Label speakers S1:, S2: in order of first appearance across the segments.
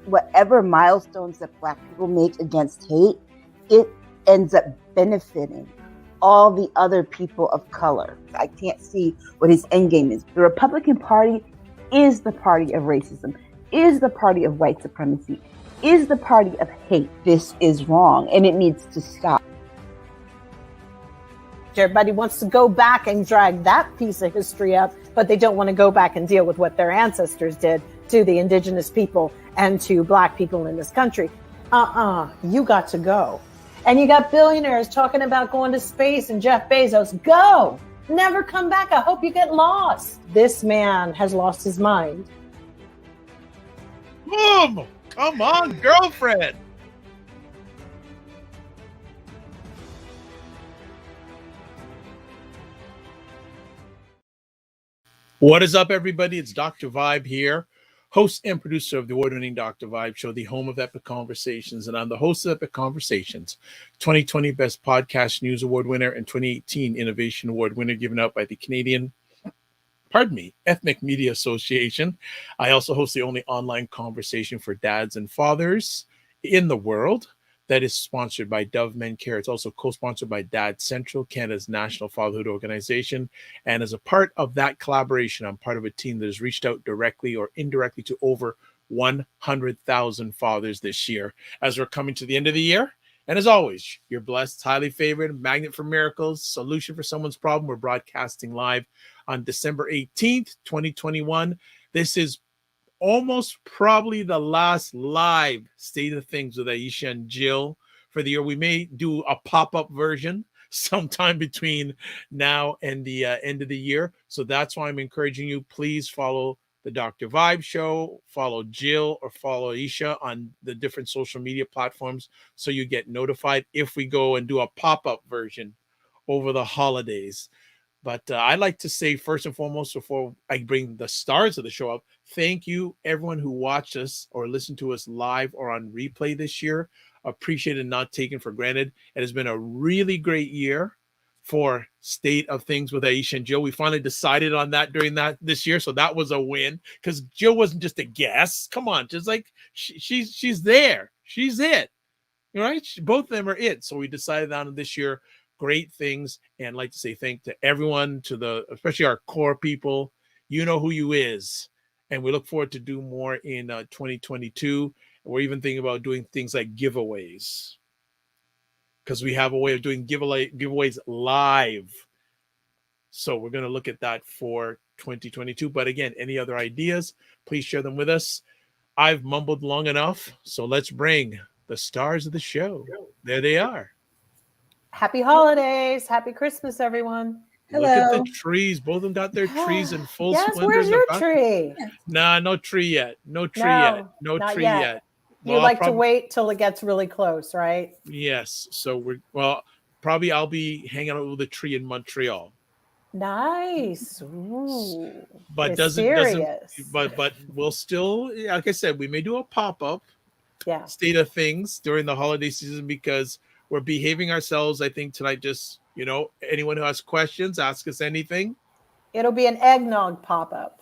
S1: whatever milestones that Black people make against hate, it ends up benefiting all the other people of color. I can't see what his end game is. The Republican Party is the party of racism, is the party of white supremacy, is the party of hate. This is wrong, and it needs to stop.
S2: Everybody wants to go back and drag that piece of history up, but they don't want to go back and deal with what their ancestors did to the indigenous people and to Black people in this country. You got to go. And you got billionaires talking about going to space and Jeff Bezos. Go! Never come back. I hope you get lost. This man has lost his mind.
S3: Boom! Come on, girlfriend. What is up, everybody? It's Dr. Vibe here, host and producer of the award-winning Dr. Vibe Show, the home of Epic Conversations, and I'm the host of Epic Conversations, 2020 Best Podcast News Award winner and 2018 Innovation Award winner given out by the Canadian, Ethnic Media Association. I also host the only online conversation for dads and fathers in the world that is sponsored by Dove Men Care. It's also co-sponsored by Dad Central, Canada's national fatherhood organization. And as a part of that collaboration, I'm part of a team that has reached out directly or indirectly to over 100,000 fathers this year as we're coming to the end of the year. And as always, you're blessed, highly favored, magnet for miracles, solution for someone's problem. We're broadcasting live on December 18th, 2021. This is almost probably the last live State of Things with Aisha and Jill for the year. We may do a pop-up version sometime between now and the end of the year. So that's why I'm encouraging you, please follow the Dr. Vibe Show, follow Jill or follow Aisha on the different social media platforms so you get notified if we go and do a pop-up version over the holidays. But I'd like to say, first and foremost, before I bring the stars of the show up, thank you, everyone who watched us or listened to us live or on replay this year. Appreciated, not taken for granted. It has been a really great year for State of Things with Aisha and Jill. We finally decided on that during this year, so that was a win because Jill wasn't just a guest. Come on, just like she's there. She's it. All right, both of them are it. So we decided on this year. Great things, and I'd like to say thank to everyone, especially our core people. You know who you is, and we look forward to do more in 2022. We're even thinking about doing things like giveaways because we have a way of doing giveaways live. So we're going to look at that for 2022. But again, any other ideas, please share them with us. I've mumbled long enough, so let's bring the stars of the show. There they are.
S2: Happy holidays. Happy Christmas, everyone.
S1: Hello.
S3: Look at the trees. Both of them got their trees in full splendor.
S2: Where's your tree?
S3: Nah, no tree yet. No tree yet.
S2: You like to wait till it gets really close, right?
S3: Yes. So probably I'll be hanging out with a tree in Montreal.
S2: Nice. Ooh.
S3: But but we'll still, like I said, we may do a pop-up State of Things during the holiday season because we're behaving ourselves. I think tonight, just, anyone who has questions, ask us anything.
S2: It'll be an eggnog pop-up.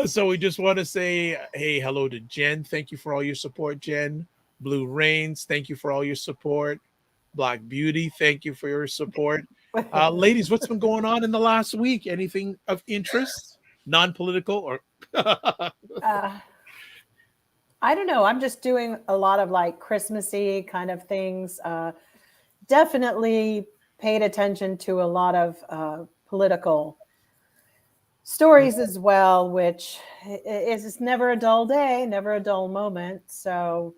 S3: So we just want to say, hey, hello to Jen. Thank you for all your support, Jen. Blue Rains, thank you for all your support. Black Beauty, thank you for your support. Ladies, what's been going on in the last week? Anything of interest? Non-political or...
S2: I don't know. I'm just doing a lot of like Christmassy kind of things. Definitely paid attention to a lot of political stories as well, which is never a dull day, never a dull moment. So,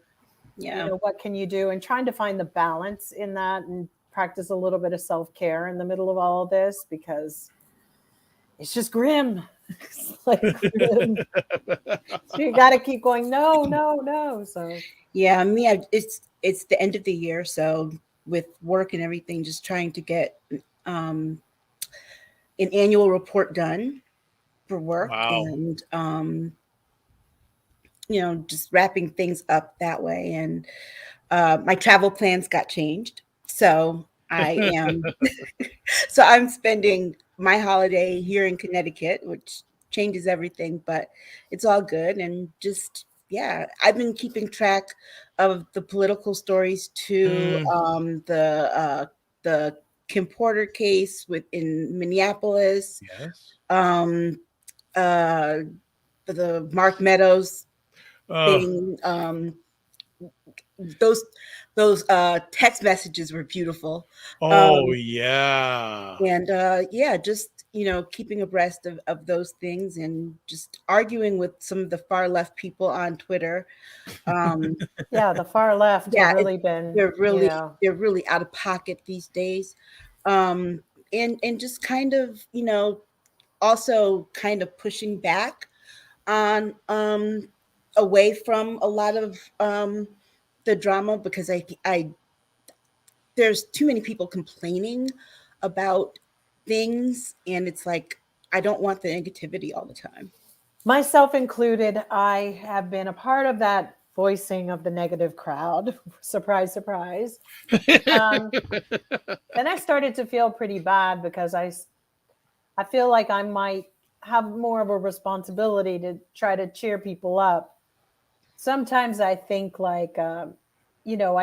S2: what can you do? And trying to find the balance in that and practice a little bit of self-care in the middle of all of this because it's just grim. It's like grim. So you got to keep going. No. So
S1: it's the end of the year, so with work and everything, just trying to get an annual report done for work. Wow. And just wrapping things up that way. And my travel plans got changed, so I'm spending my holiday here in Connecticut, which changes everything, but it's all good. And just, yeah, I've been keeping track of the political stories too. The Kim Porter case in Minneapolis,
S3: Yes.
S1: the Mark Meadows thing. Those text messages were beautiful.
S3: Yeah.
S1: And yeah, just, keeping abreast of those things, and just arguing with some of the far left people on Twitter.
S2: Yeah, the far left
S1: Yeah,
S2: have really been,
S1: they're really out of pocket these days. And just kind of, also kind of pushing back on away from a lot of the drama, because I there's too many people complaining about things, and it's like, I don't want the negativity all the time.
S2: myself included. I have been a part of that voicing of the negative crowd. Surprise, surprise. Then I started to feel pretty bad because I feel like I might have more of a responsibility to try to cheer people up. Sometimes I think like, I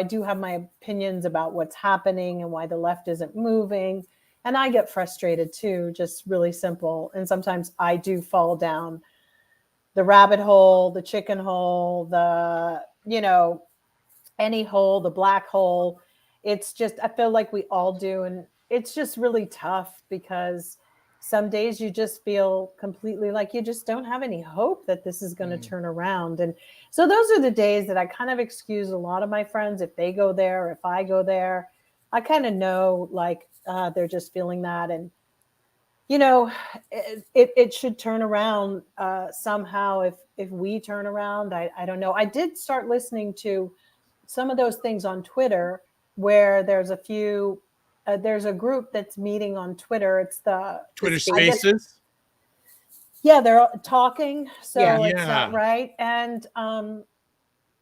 S2: do have my opinions about what's happening and why the left isn't moving. And I get frustrated too, just really simple. And sometimes I do fall down the rabbit hole, the chicken hole, any hole, the black hole. It's just, I feel like we all do. And it's just really tough because some days you just feel completely like you just don't have any hope that this is going to turn around. And so those are the days that I kind of excuse a lot of my friends if they go there, if I go there. I kind of know like they're just feeling that. And, it should turn around somehow if we turn around. I don't know. I did start listening to some of those things on Twitter where there's a group that's meeting on Twitter. It's the
S3: Twitter Spaces.
S2: Yeah, they're talking. So
S1: Yeah.
S2: it's not right. And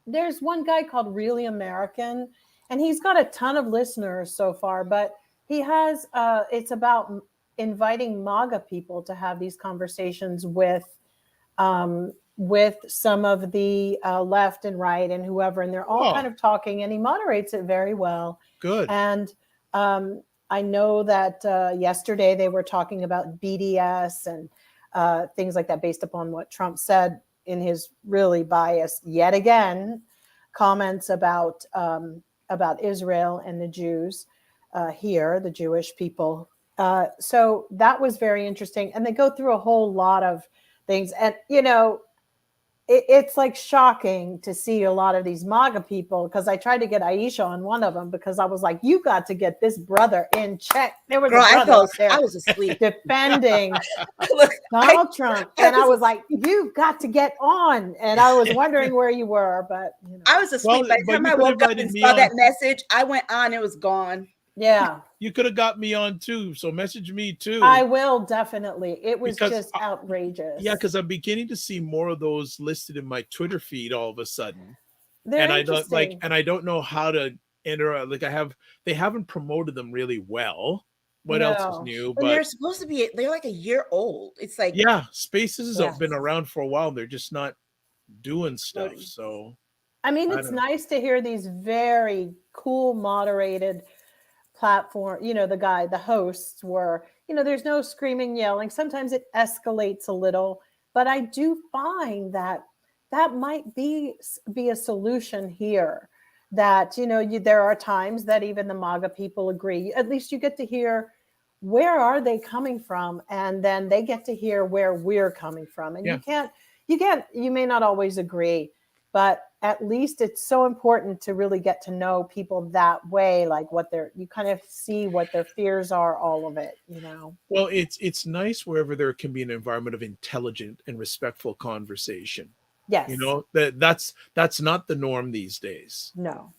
S2: there's one guy called Really American, and he's got a ton of listeners so far, but he has, it's about inviting MAGA people to have these conversations with some of the left and right and whoever, and they're all kind of talking, and he moderates it very well.
S3: Good.
S2: And I know that yesterday they were talking about BDS and things like that based upon what Trump said in his really biased, yet again, comments about Israel and the Jews here, the Jewish people. So that was very interesting. And they go through a whole lot of things. And, it's like shocking to see a lot of these MAGA people, because I tried to get Aisha on one of them because I was like, you got to get this brother in check. There was
S1: Girl,
S2: a brother up there
S1: I was asleep
S2: defending Donald Trump. And I was like, you've got to get on. And I was wondering where you were, but
S1: I was asleep. By the time I woke up and saw that message, I went on, it was gone.
S2: Yeah.
S3: You could have got me on too. So message me too.
S2: I will definitely. It was just outrageous.
S3: Yeah, because I'm beginning to see more of those listed in my Twitter feed all of a sudden.
S2: They're
S3: I don't know how to enter. Like they haven't promoted them really well. What else is new?
S1: But they're supposed to be, they're like a year old. It's like,
S3: yeah, Spaces have been around for a while. They're just not doing stuff. So
S2: I mean, it's nice to hear these very cool, moderated platform, the hosts were, there's no screaming, yelling. Sometimes it escalates a little, but I do find that might be a solution here, that, there are times that even the MAGA people agree. At least you get to hear where are they coming from, and then they get to hear where we're coming from. And you may not always agree, but at least it's so important to really get to know people that way, like you kind of see what their fears are, all of it,
S3: Well, it's nice wherever there can be an environment of intelligent and respectful conversation.
S2: Yes.
S3: That's not the norm these days.
S2: No.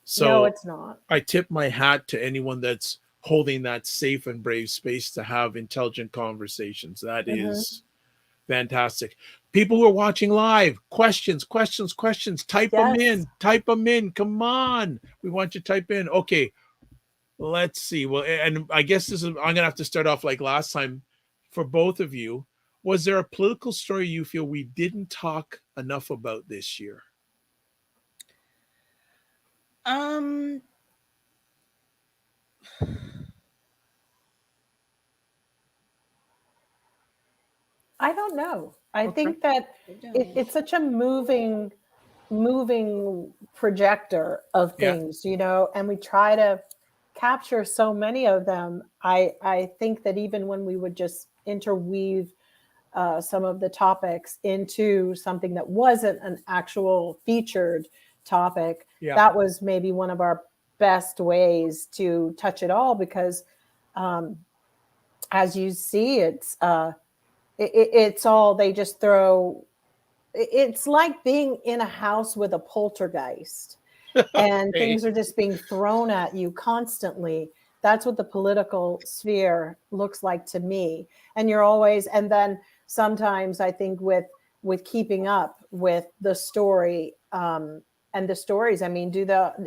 S3: So
S2: no, it's not.
S3: I tip my hat to anyone that's holding that safe and brave space to have intelligent conversations. That is fantastic. People who are watching live, questions, type them in. Come on. We want you to type in. Okay. Let's see. Well, and I guess I'm going to have to start off like last time for both of you. Was there a political story you feel we didn't talk enough about this year?
S2: I don't know. I
S3: Okay.
S2: think that it's such a moving projector of
S3: Yeah.
S2: things, and we try to capture so many of them. I think that even when we would just interweave some of the topics into something that wasn't an actual featured topic,
S3: Yeah.
S2: that was maybe one of our best ways to touch it all, because as you see, it's all, they just throw. It's like being in a house with a poltergeist and
S3: Hey.
S2: things are just being thrown at you constantly. That's what the political sphere looks like to me. And you're always, and then sometimes I think with keeping up with the story, and the stories, I mean,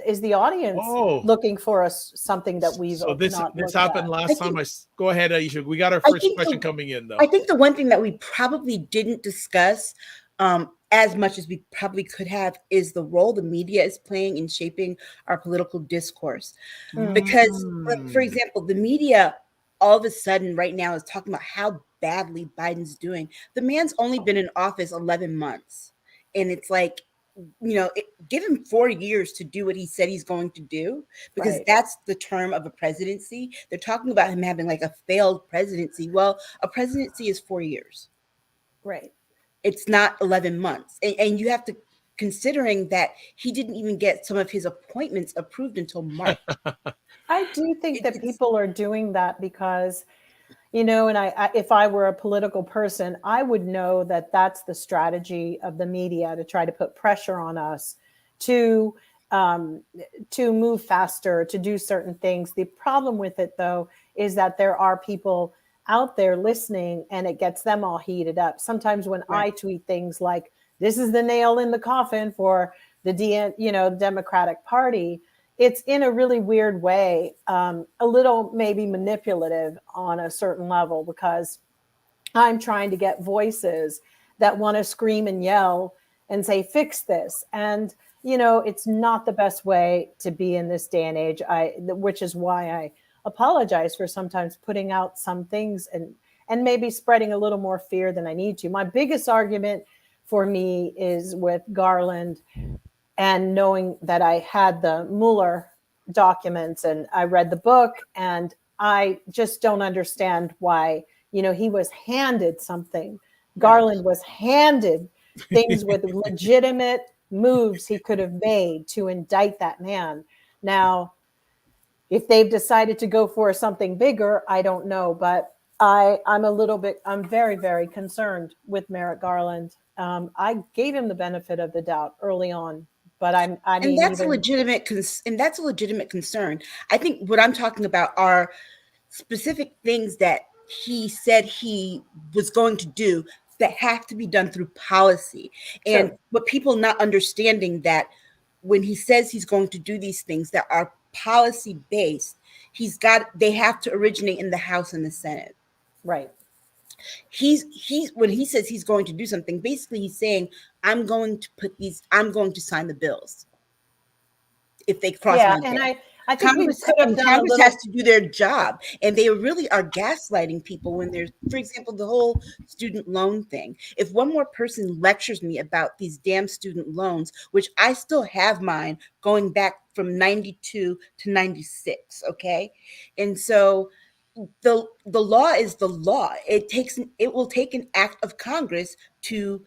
S2: is the audience looking for something that we've
S3: So this
S2: not
S3: this
S2: looked
S3: happened
S2: at?
S3: last time. Go ahead, Aisha. We got our
S1: I
S3: first
S1: think
S3: question coming in, though.
S1: I think the one thing that we probably didn't discuss as much as we probably could have is the role the media is playing in shaping our political discourse. Because, for example, the media all of a sudden right now is talking about how badly Biden's doing. The man's only been in office 11 months. And it's like, give him 4 years to do what he said he's going to do, because
S2: Right.
S1: that's the term of a presidency. They're talking about him having like a failed presidency. Well, a presidency is 4 years.
S2: Right.
S1: It's not 11 months. And you have to, considering that he didn't even get some of his appointments approved until March.
S2: I do think that people are doing that because, and I if I were a political person, I would know that that's the strategy of the media, to try to put pressure on us to move faster, to do certain things. The problem with it, though, is that there are people out there listening, and it gets them all heated up. Sometimes when I tweet things like, "This is the nail in the coffin for the Democratic Party," it's in a really weird way, a little maybe manipulative on a certain level, because I'm trying to get voices that want to scream and yell and say, "Fix this." And, it's not the best way to be in this day and age, which is why I apologize for sometimes putting out some things and maybe spreading a little more fear than I need to. My biggest argument for me is with Garland, and knowing that I had the Mueller documents and I read the book, and I just don't understand why, he was handed something. Garland was handed things with legitimate moves he could have made to indict that man. Now, if they've decided to go for something bigger, I don't know, but I'm very, very concerned with Merrick Garland. I gave him the benefit of the doubt early on, but
S1: that's a legitimate concern. I think what I'm talking about are specific things that he said he was going to do that have to be done through policy. And but people not understanding that when he says he's going to do these things that are policy based, they have to originate in the House and the Senate.
S2: Right.
S1: He's when he says he's going to do something, basically he's saying, I'm going to sign the bills if they cross my desk.
S2: I think we could have done
S1: Congress has to do their job, and they really are gaslighting people when there's, for example, the whole student loan thing. If one more person lectures me about these damn student loans, which I still have mine going back from 92 to 96, okay? And so the law is the law. It will take an act of Congress to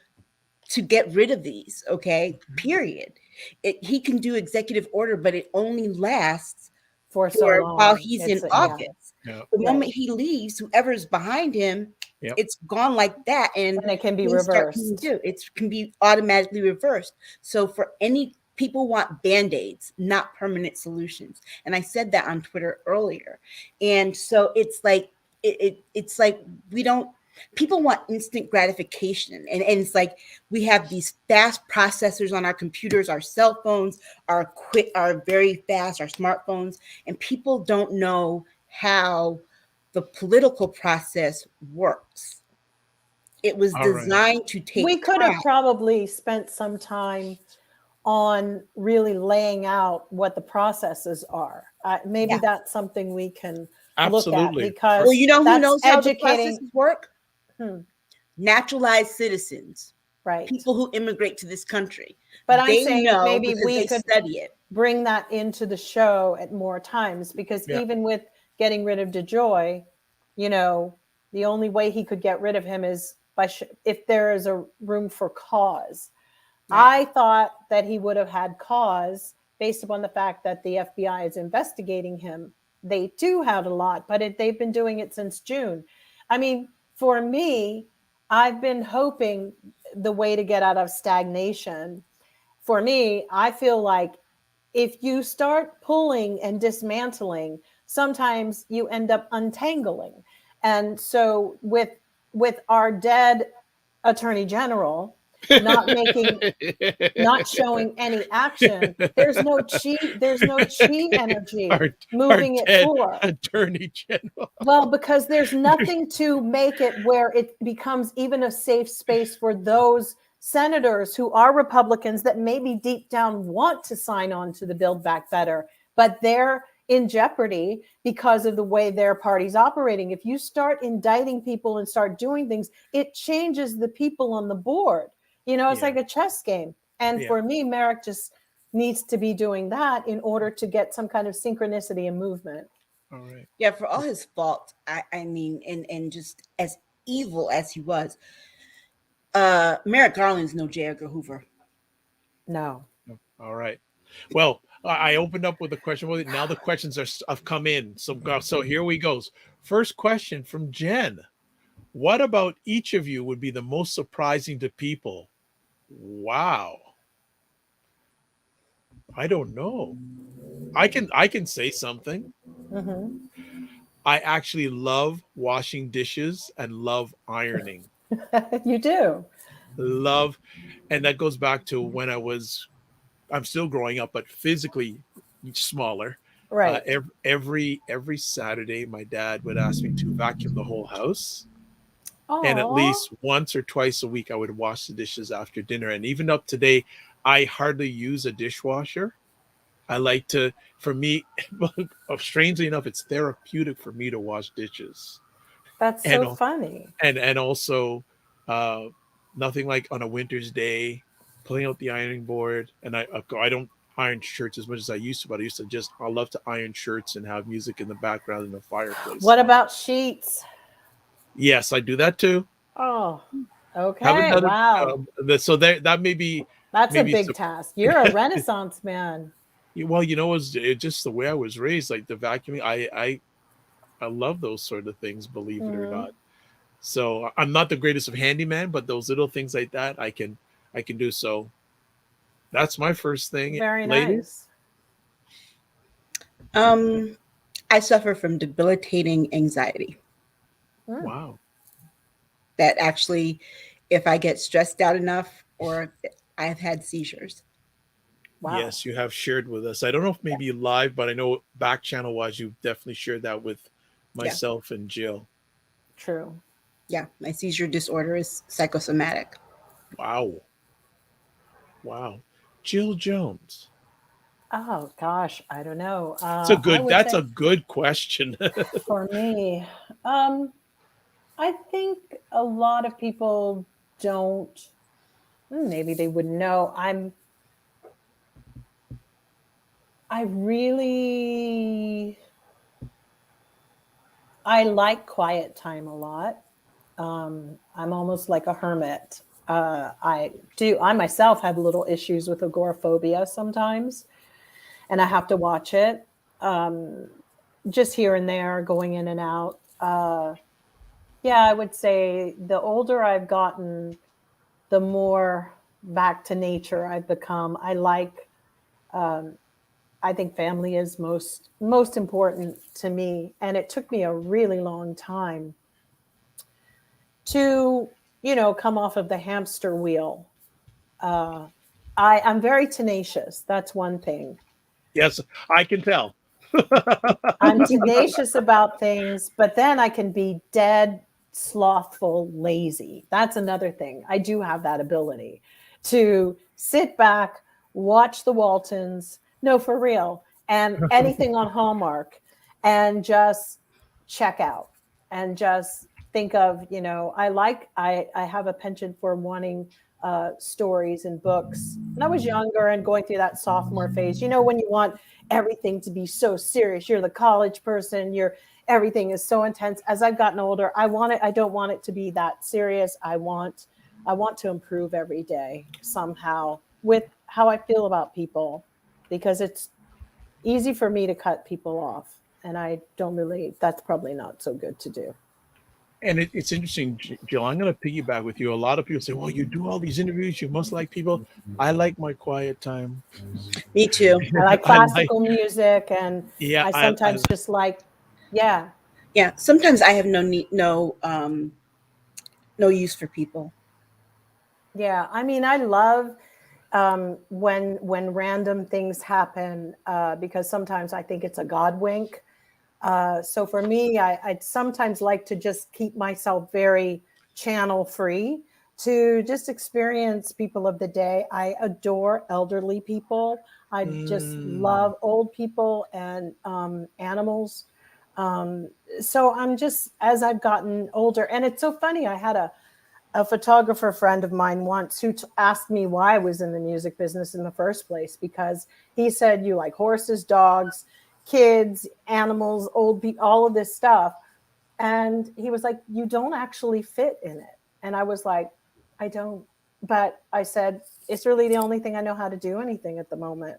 S1: get rid of these, okay? Period. He can do executive order, but it only lasts
S2: for so long
S1: while he's in office.
S3: Yeah.
S1: The moment he leaves, whoever's behind him, it's gone like that, and
S2: it can be reversed.
S1: It can be automatically reversed. So for any people want band-aids, not permanent solutions, and I said that on Twitter earlier. And so it's like it's like we don't. People want instant gratification. And it's like we have these fast processors on our computers, our cell phones are very fast, our smartphones, and people don't know how the political process works. It was
S3: All right.
S1: designed to take
S2: We could have
S1: time.
S2: probably spent some time on really laying out what the processes are. Maybe
S1: Yeah.
S2: that's something we can look at,
S3: Absolutely.
S2: because
S1: Well, you know who
S2: that's
S1: knows how the
S2: educating.
S1: processes work?
S2: Hmm,
S1: Naturalized citizens,
S2: right.
S1: people who immigrate to this country.
S2: But I'm
S1: They
S2: saying
S1: know
S2: maybe
S1: because
S2: we
S1: they
S2: could
S1: study it.
S2: bring that into the show at more times, because
S3: Yeah.
S2: even with getting rid of DeJoy, you know, the only way he could get rid of him is by if there is a room for cause.
S1: Right.
S2: I thought that he would have had cause based upon the fact that the FBI is investigating him. They do have a lot, but they've been doing it since June. I mean, for me, I've been hoping the way to get out of stagnation. For me, I feel like if you start pulling and dismantling, sometimes you end up untangling. And so with our dead attorney general not showing any action, there's no chi energy
S3: our
S2: moving it
S3: dead
S2: forward.
S3: attorney general.
S2: Well, because there's nothing to make it where it becomes even a safe space for those senators who are Republicans that maybe deep down want to sign on to the Build Back Better, but they're in jeopardy because of the way their party's operating. If you start indicting people and start doing things, it changes the people on the board. You know, it's like a chess game. And for me, Merrick just needs to be doing that in order to get some kind of synchronicity and movement.
S3: All right.
S1: Yeah, for all his faults, I mean, and just as evil as he was, Merrick Garland's no J. Edgar Hoover.
S2: No.
S3: All right. Well, I opened up with a question. Well, now the questions have come in. So here we go. First question from Jen. What about each of you would be the most surprising to people? Wow. I don't know. I can say something.
S2: Mm-hmm.
S3: I actually love washing dishes and love ironing.
S2: You do.
S3: Love, and that goes back to when I'm still growing up, but physically smaller.
S2: Right.
S3: Every Saturday, my dad would ask me to vacuum the whole house.
S2: Aww.
S3: And at least once or twice a week, I would wash the dishes after dinner. And even up today, I hardly use a dishwasher. I like to, for me, strangely enough, it's therapeutic for me to wash dishes.
S2: That's so funny.
S3: And also, nothing like on a winter's day, pulling out the ironing board. And I don't iron shirts as much as I used to, but I love to iron shirts and have music in the background in the fireplace.
S2: What about sheets?
S3: Yes, I do that too.
S2: Oh, okay. Wow.
S3: So that may be.
S2: That's a big task. You're a Renaissance man.
S3: Well, you know, it's just the way I was raised, like the vacuuming. I love those sort of things, believe it or not. So I'm not the greatest of handyman, but those little things like that, I can do. So that's my first thing.
S2: Very
S3: ladies.
S1: Nice. I suffer from debilitating anxiety.
S3: Wow.
S1: That actually, if I get stressed out enough, or I've had seizures.
S2: Wow.
S3: Yes, you have shared with us. I don't know if maybe live, but I know back channel wise, you've definitely shared that with myself and Jill.
S2: True.
S1: Yeah, my seizure disorder is psychosomatic.
S3: Wow. Jill Jones.
S2: Oh gosh, I don't know.
S3: That's a good question.
S2: For me, I think a lot of people don't. Maybe they wouldn't know. I like quiet time a lot. I'm almost like a hermit. I myself have little issues with agoraphobia sometimes, and I have to watch it. Just here and there, going in and out. Yeah, I would say the older I've gotten, the more back to nature I've become. I think family is most important to me. And it took me a really long time to, come off of the hamster wheel. I'm very tenacious. That's one thing.
S3: Yes, I can tell.
S2: I'm tenacious about things, but then I can be dead slothful, lazy. That's another thing. I do have that ability to sit back, watch the Waltons, no, for real, and anything on Hallmark, and just check out and just think of, I have a penchant for wanting stories and books. When I was younger and going through that sophomore phase, when you want everything to be so serious, you're the college person, everything is so intense. As I've gotten older, I don't want it to be that serious. I want to improve every day somehow with how I feel about people, because it's easy for me to cut people off. And that's probably not so good to do.
S3: And it's interesting, Jill, I'm going to piggyback with you. A lot of people say, well, you do all these interviews, you must like people. I like my quiet time.
S1: Me too.
S2: I like classical music, and
S3: yeah,
S2: I sometimes just like, yeah.
S1: Yeah, sometimes I have no use for people.
S2: Yeah, I mean, I love when random things happen, because sometimes I think it's a God wink. So for me, I'd sometimes like to just keep myself very channel free to just experience people of the day. I adore elderly people. I just love old people and animals. So I'm just, as I've gotten older, and it's so funny, I had a photographer friend of mine once who asked me why I was in the music business in the first place, because he said, you like horses, dogs, kids, animals, old people, all of this stuff. And he was like, you don't actually fit in it. And I was like, I don't. But I said, it's really the only thing I know how to do anything at the moment.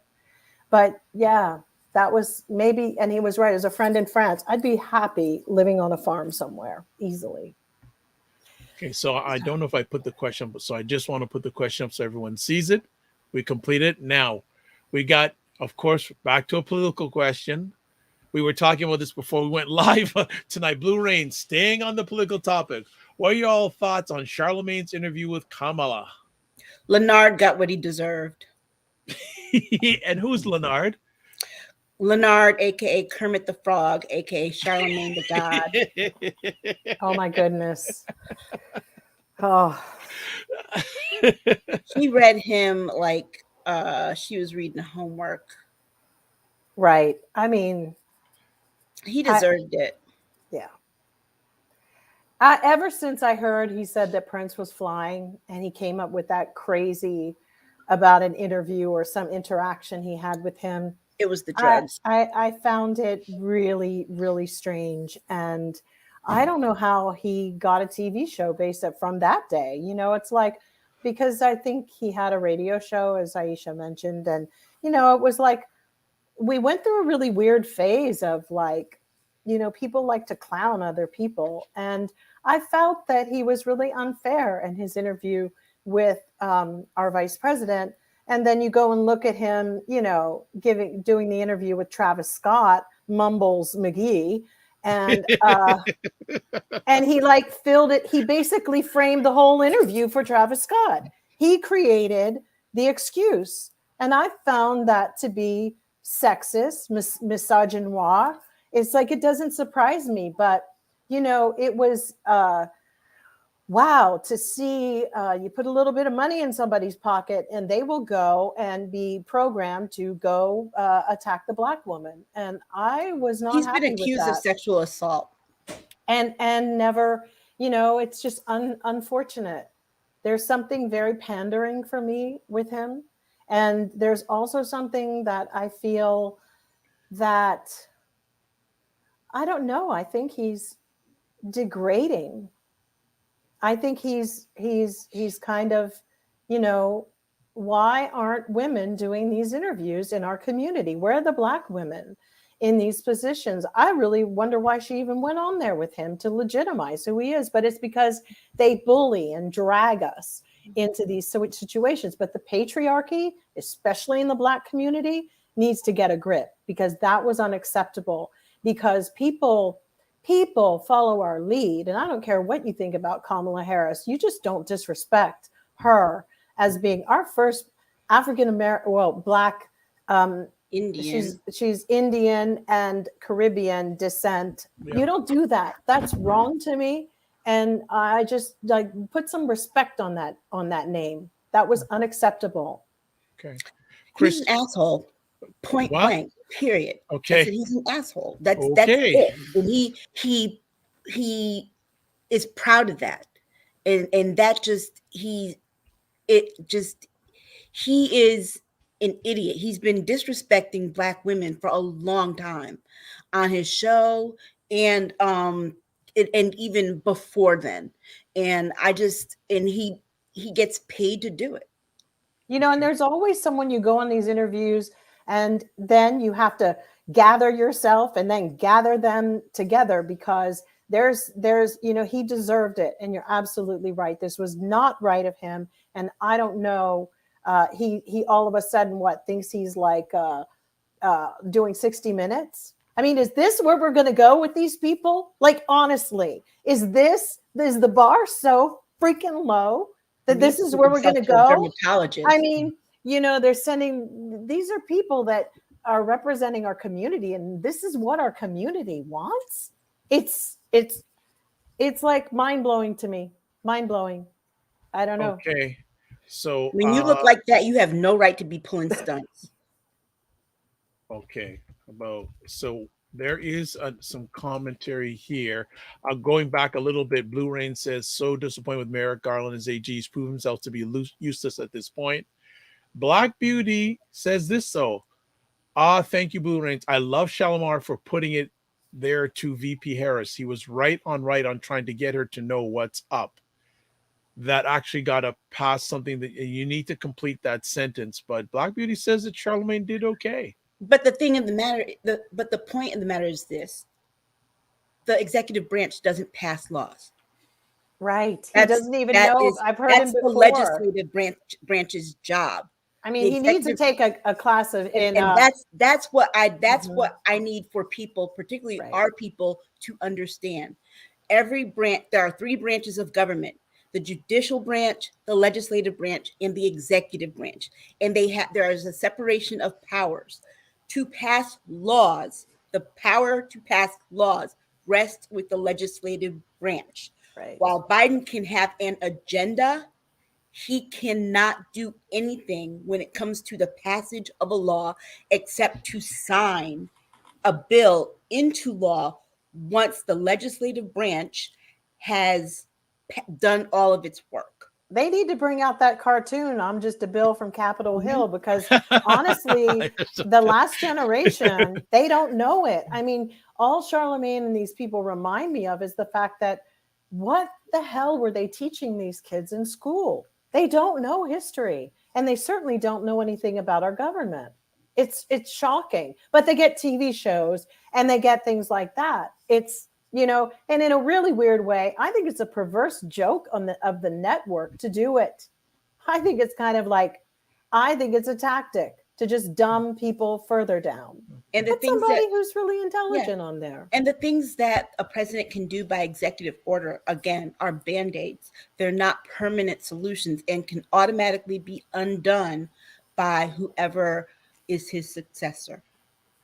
S2: But yeah, that was maybe, and he was right. As a friend in France, I'd be happy living on a farm somewhere easily.
S3: Okay, so I don't know if I put the question up, so I just want to put the question up so everyone sees it. We complete it. Now, we got, of course, back to a political question. We were talking about this before we went live tonight. Blue Rain, staying on the political topic. What are your thoughts on Charlemagne's interview with Kamala?
S1: Leonard got what he deserved.
S3: And who's Leonard?
S1: Leonard, aka Kermit the Frog, aka Charlemagne the God.
S2: Oh my goodness. Oh.
S1: She read him like she was reading homework.
S2: Right. I mean,
S1: he deserved it.
S2: Yeah. Ever since I heard he said that Prince was flying, and he came up with that crazy about an interview or some interaction he had with him.
S1: It was the drugs.
S2: I found it really, really strange. And I don't know how he got a TV show based from that day. It's like, because I think he had a radio show, as Aisha mentioned. And, it was like, we went through a really weird phase of like, people like to clown other people. And I felt that he was really unfair in his interview with our vice president. And then you go and look at him, doing the interview with Travis Scott, Mumbles McGee. And and he like filled it. He basically framed the whole interview for Travis Scott. He created the excuse. And I found that to be sexist, misogynoir. It's like, it doesn't surprise me, but it was wow to see. You put a little bit of money in somebody's pocket and they will go and be programmed to go attack the Black woman. And I was not.
S1: He's been accused of sexual assault,
S2: and never. It's just unfortunate. There's something very pandering for me with him, and there's also something that I feel that. I don't know. I think he's degrading. I think he's kind of, why aren't women doing these interviews in our community? Where are the Black women in these positions? I really wonder why she even went on there with him to legitimize who he is. But it's because they bully and drag us into these situations. But the patriarchy, especially in the Black community, needs to get a grip, because that was unacceptable. Because people follow our lead. And I don't care what you think about Kamala Harris. You just don't disrespect her as being our first African-American, Black,
S1: Indian.
S2: She's Indian and Caribbean descent. Yeah. You don't do that. That's wrong to me. And I just like put some respect on that name. That was unacceptable.
S3: Okay.
S1: He's
S3: Chris,
S1: an asshole. Point
S3: what?
S1: blank. Period. I said
S3: Okay.
S1: he's an asshole. That's
S3: Okay.
S1: it. And he is proud of that. And that just he is an idiot. He's been disrespecting Black women for a long time on his show and even before then. And he gets paid to do it.
S2: And there's always someone, you go on these interviews and then you have to gather yourself and then gather them together, because there's he deserved it. And you're absolutely right. This was not right of him. And I don't know, he all of a sudden thinks he's like doing 60 Minutes. I mean, is this where we're going to go with these people? Like, honestly, is the bar so freaking low that this is where we're going to go?
S1: Dermatologist.
S2: I mean, they're sending, these are people that are representing our community, and this is what our community wants. It's like mind-blowing to me. Mind-blowing. I don't know.
S3: Okay. So
S1: when you look like that, you have no right to be pulling stunts.
S3: Okay. So there is some commentary here. Going back a little bit, Blue Rain says, so disappointed with Merrick Garland as AG. He's proven himself to be useless at this point. Black Beauty says this, though. Thank you, Blue Rain. I love Shalimar for putting it there to VP Harris. He was right on trying to get her to know what's up. That actually got to pass something that you need to complete that sentence. But Black Beauty says that Charlemagne did okay.
S1: But the thing of the matter, the point of the matter is this: the executive branch doesn't pass laws.
S2: Right. He doesn't even know. I've heard him before.
S1: That's the legislative branch's job.
S2: I mean, he needs to take a class and
S1: that's what I need for people, particularly our people, to understand. Every branch, there are 3 branches of government: the judicial branch, the legislative branch, and the executive branch. And there is a separation of powers. To pass laws, the power to pass laws rests with the legislative branch.
S2: Right.
S1: While Biden can have an agenda, he cannot do anything when it comes to the passage of a law except to sign a bill into law once the legislative branch has done all of its work.
S2: They need to bring out that cartoon, I'm Just a Bill from Capitol Hill, because honestly, the last generation, they don't know it. I mean, all Charlemagne and these people remind me of is the fact that what the hell were they teaching these kids in school? They don't know history, and they certainly don't know anything about our government. It's shocking, but they get TV shows and they get things like that. It's, and in a really weird way, I think it's a perverse joke of the network to do it. I think it's kind of like, I think it's a tactic to just dumb people further down.
S1: And
S2: put somebody who's really intelligent on there.
S1: And the things that a president can do by executive order, again, are band-aids. They're not permanent solutions and can automatically be undone by whoever is his successor.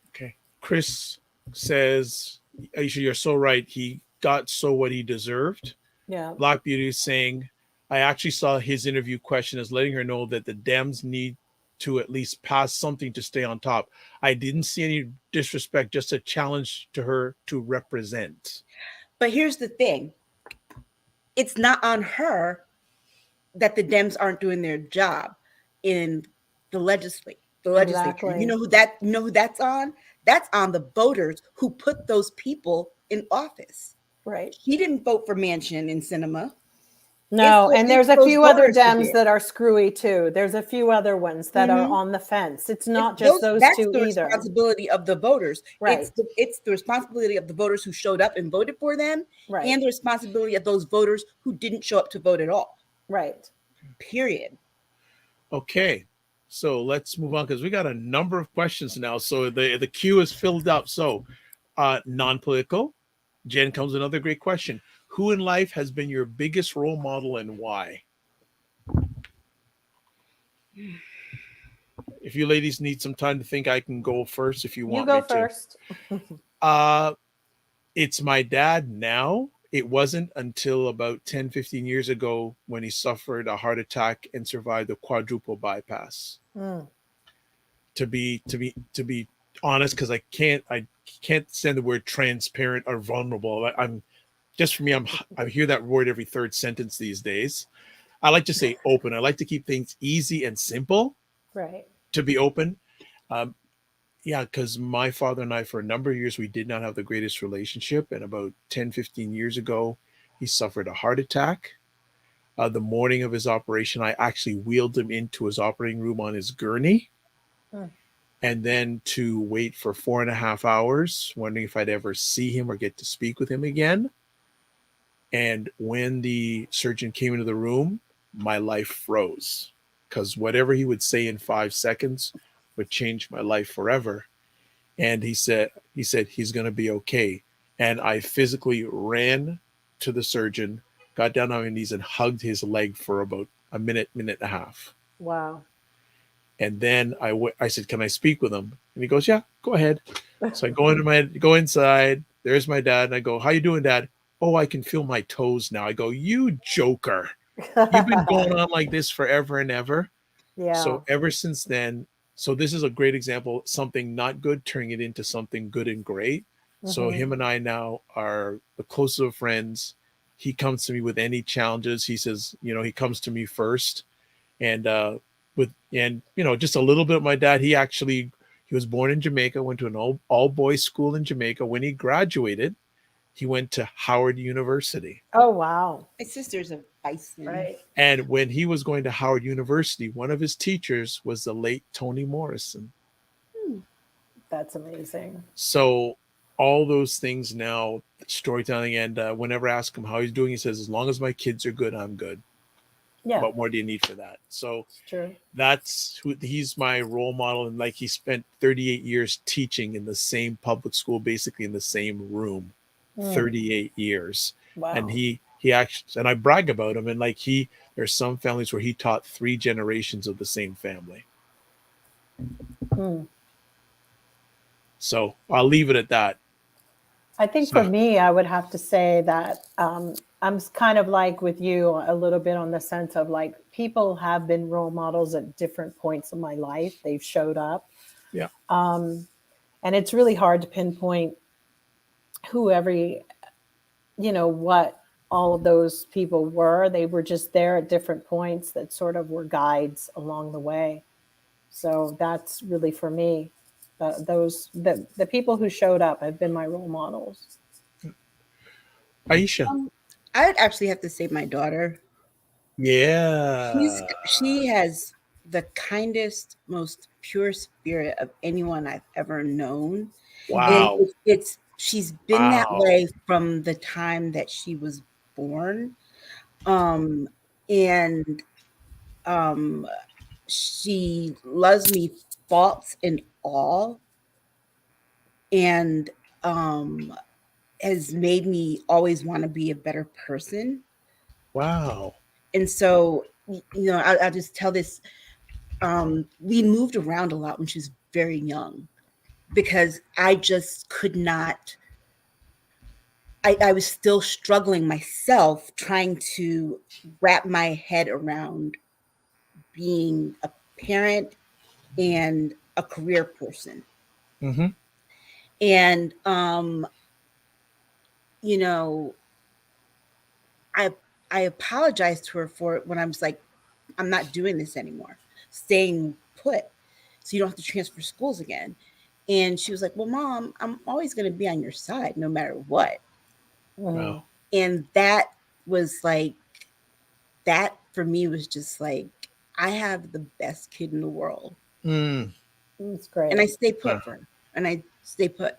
S3: Okay. Chris says, Aisha, you're so right. He got what he deserved.
S2: Yeah.
S3: Black Beauty is saying, I actually saw his interview question as letting her know that the Dems need to at least pass something to stay on top. I didn't see any disrespect, just a challenge to her to represent.
S1: But here's the thing. It's not on her that the Dems aren't doing their job in the legislature.
S2: Exactly.
S1: You know who that's on? That's on the voters who put those people in office.
S2: Right.
S1: He didn't vote for Manchin in cinema.
S2: No, and there's a few other Dems that are screwy too. There's a few other ones that are on the fence. It's not just those two either. That's
S1: the responsibility of the voters.
S2: Right.
S1: It's the responsibility of the voters who showed up and voted for them, and the responsibility of those voters who didn't show up to vote at all.
S2: Right.
S1: Period.
S3: Okay. So let's move on, because we got a number of questions now. So the queue is filled up. So non-political. Jen comes with another great question. Who in life has been your biggest role model and why? If you ladies need some time to think, I can go first if you want me to.
S2: You go first.
S3: It's my dad now. it wasn't until about 10, 15 years ago when he suffered a heart attack and survived a quadruple bypass.
S2: Mm.
S3: To be honest, because I can't stand the word transparent or vulnerable. I'm just, for me, I hear that word every third sentence these days. I like to say open. I like to keep things easy and simple.
S2: Right.
S3: To be open. Yeah, because my father and I, for a number of years, we did not have the greatest relationship. And about 10, 15 years ago, he suffered a heart attack. The morning of his operation, I actually wheeled him into his operating room on his gurney.
S2: Mm.
S3: And then to wait for 4.5 hours, wondering if I'd ever see him or get to speak with him again. And when the surgeon came into the room, my life froze, because whatever he would say in 5 seconds would change my life forever. And he said he's going to be okay. And I physically ran to the surgeon, got down on my knees and hugged his leg for about a minute and a half.
S2: Wow.
S3: And then I said, "Can I speak with him?" And he goes, "Yeah, go ahead." So I go inside. There's my dad. And I go, "How you doing, Dad?" "Oh, I can feel my toes now." I go, "You joker. You've been going on like this forever and ever."
S2: Yeah.
S3: So ever since then, so this is a great example, something not good, turning it into something good and great. So him and I now are the closest of friends. He comes to me with any challenges. He says, he comes to me first. And just a little bit of my dad, he was born in Jamaica, went to an all boys school in Jamaica. When he graduated, he went to Howard University.
S2: Oh, wow.
S1: My sister's a bison.
S2: Right.
S3: And when he was going to Howard University, one of his teachers was the late Toni Morrison.
S2: That's amazing.
S3: So all those things now, storytelling, and whenever I ask him how he's doing, he says, "As long as my kids are good, I'm good."
S2: Yeah.
S3: What more do you need for that? So
S2: It's true.
S3: that's he's my role model. And like, he spent 38 years teaching in the same public school, basically in the same room, 38 years.
S2: Wow.
S3: And he actually, and I brag about him. And like, there's some families where he taught 3 generations of the same family. So I'll leave it at that.
S2: I think for me, I would have to say that I'm kind of like with you a little bit on the sense of like, people have been role models at different points in my life. They've showed up.
S3: Yeah.
S2: And it's really hard to pinpoint what all of those people were. They were just there at different points that sort of were guides along the way. So that's really, for me, the people who showed up have been my role models.
S3: Aisha.
S1: I would actually have to say my daughter.
S3: Yeah.
S1: She has the kindest, most pure spirit of anyone I've ever known.
S3: Wow.
S1: And she's been that way from the time that she was born. She loves me faults and all, and has made me always want to be a better person.
S3: Wow.
S1: And so, I'll just tell this. We moved around a lot when she was very young, because I just could not. I was still struggling myself, trying to wrap my head around being a parent and a career person.
S3: Mm-hmm.
S1: And, I apologized to her for it when I was like, "I'm not doing this anymore, staying put, so you don't have to transfer schools again." And she was like, "Well, Mom, I'm always going to be on your side no matter what."
S3: Wow.
S1: And that was like, that for me was just like, I have the best kid in the world.
S2: It's great.
S1: And I stay put for her. And I stay put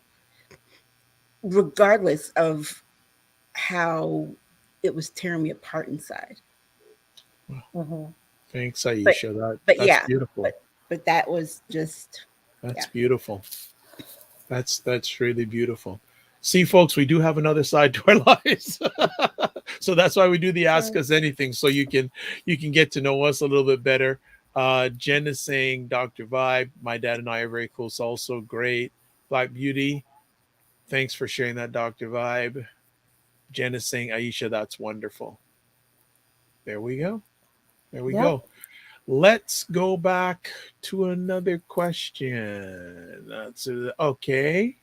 S1: regardless of how it was tearing me apart inside.
S3: Thanks, Aisha. That's beautiful.
S1: But that was just,
S3: that's beautiful. That's really beautiful. See, folks, we do have another side to our lives. So that's why we do the Ask Us Anything, so you can get to know us a little bit better. Jen is saying, Dr. Vibe, my dad and I are very close also. Great. Black Beauty, thanks for sharing that, Dr. Vibe. Jen is saying, Aisha, that's wonderful. There we go. There we
S2: Yep.
S3: go. Let's go back to another question. That's okay.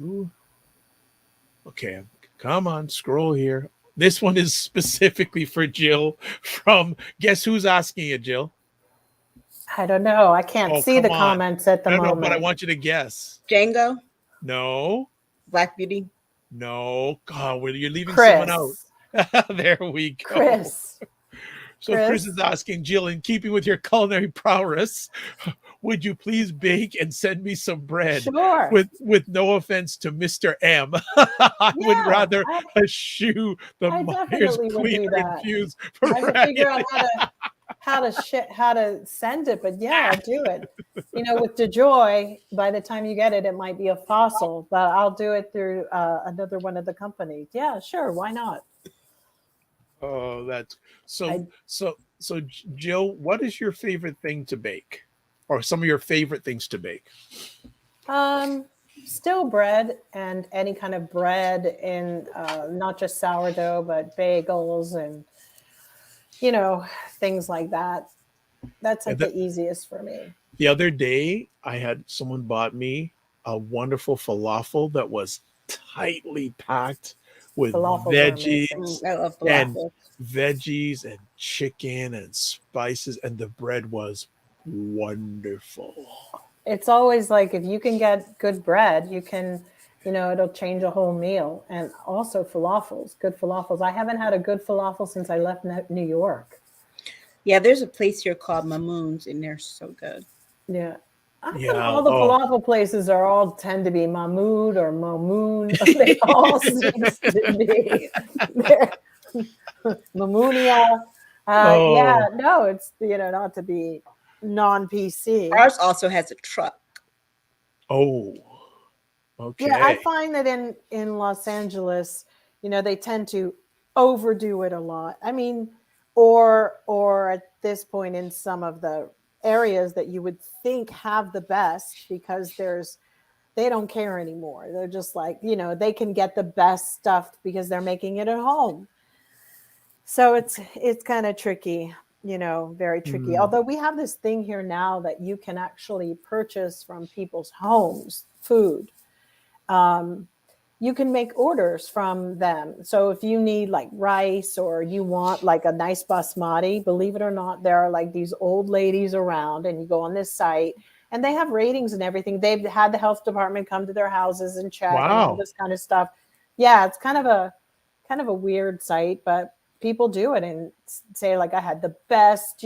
S3: Ooh. Okay, come on, scroll here. This one is specifically for Jill from, guess who's asking it, Jill?
S2: I don't know. I can't
S3: Oh,
S2: see
S3: come
S2: the
S3: on.
S2: comments at the
S3: No,
S2: moment.
S3: but I want you to guess.
S1: Django,
S3: No,
S1: Black Beauty.
S3: no. God, well, you're leaving
S2: Chris.
S3: someone out. There we go.
S2: Chris.
S3: So Chris is asking, Jill, in keeping with your culinary prowess, would you please bake and send me some bread?
S2: Sure.
S3: With no offense to Mr. M. I would rather eschew the
S2: I
S3: Myers
S2: definitely would do
S3: cleaner
S2: that.
S3: infused
S2: I have to figure out
S3: variety.
S2: how to send it, but yeah, I'll do it. You know, with DeJoy, by the time you get it, it might be a fossil, but I'll do it through another one of the companies. Yeah, sure, why not?
S3: Oh, that's so. Jill, what is your favorite thing to bake, or some of your favorite things to bake?
S2: Still bread, and any kind of bread, in not just sourdough, but bagels and things like that. That's like the easiest for me.
S3: The other day, I had someone bought me a wonderful falafel that was tightly packed with veggies.
S1: I love
S3: and
S1: falafel.
S3: veggies and chicken and spices, and the bread was wonderful.
S2: It's always like, if you can get good bread, you can, it'll change a whole meal. And also falafels, good falafels. I haven't had a good falafel since I left New York.
S1: Yeah, there's a place here called Mamoon's, and they're so good.
S2: Yeah. All the falafel places tend to be Mahmoud or Mamoon. They all seem to be Mamounia. Yeah, no, it's not to be non-PC.
S1: Ours also has a truck.
S3: Oh, okay.
S2: Yeah, I find that in Los Angeles, they tend to overdo it a lot. I mean, or at this point in some of the areas that you would think have the best, because they don't care anymore. They're just like, they can get the best stuff because they're making it at home. So it's kind of tricky, very tricky. Although we have this thing here now that you can actually purchase from people's homes food. You can make orders from them. So if you need like rice, or you want like a nice basmati, believe it or not, there are like these old ladies around, and you go on this site and they have ratings and everything. They've had the health department come to their houses and check and all this kind of stuff. Yeah, it's kind of a weird site, but people do it and say like, I had the best,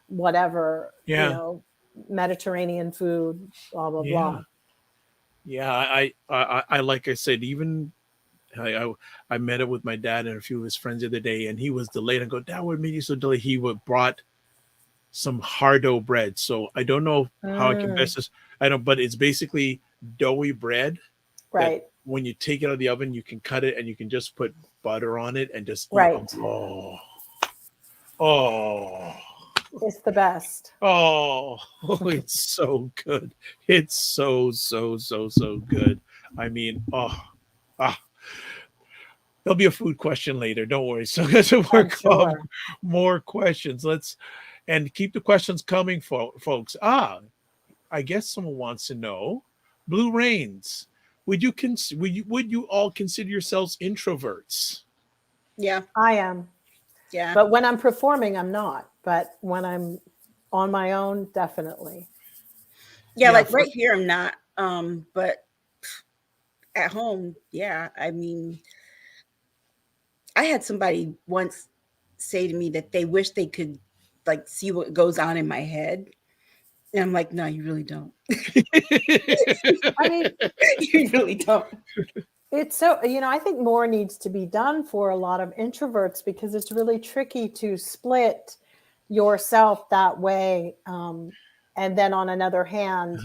S2: whatever, Mediterranean food, blah, blah, blah.
S3: Yeah, I like I said, even I met up with my dad and a few of his friends the other day, and he was delayed. I go, Dad, what made you so delayed? He brought some hardo bread. So I don't know how I can best this. I don't, but it's basically doughy bread.
S2: Right.
S3: When you take it out of the oven, you can cut it and you can just put butter on it and just
S2: eat.
S3: Oh.
S2: It's the best.
S3: Oh, it's so good. It's so good. I mean, there'll be a food question later. Don't worry. So let's work on more questions. And keep the questions coming, folks. I guess someone wants to know, Blue Rains, would you all consider yourselves introverts?
S1: Yeah,
S2: I am.
S1: Yeah,
S2: but when I'm performing, I'm not. But when I'm on my own, definitely.
S1: Yeah, like right here, I'm not. But at home, yeah. I mean, I had somebody once say to me that they wish they could like see what goes on in my head. And I'm like, no, you really don't.
S2: I mean,
S1: you really don't.
S2: It's so, I think more needs to be done for a lot of introverts, because it's really tricky to split yourself that way. And then on another hand,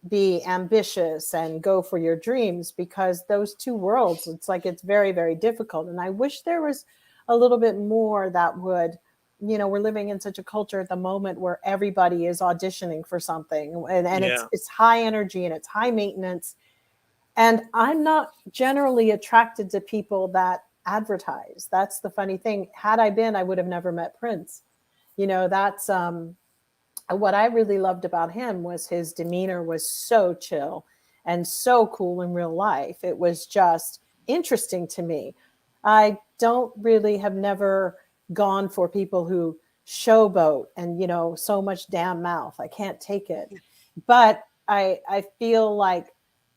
S2: be ambitious and go for your dreams, because those two worlds, it's very, very difficult. And I wish there was a little bit more that would, we're living in such a culture at the moment where everybody is auditioning for something, and it's high energy and it's high maintenance. And I'm not generally attracted to people that advertise. That's the funny thing. Had I been, I would have never met Prince. That's what I really loved about him was his demeanor was so chill and so cool in real life. It was just interesting to me. I don't really have never gone for people who showboat and, so much damn mouth. I can't take it. But I feel like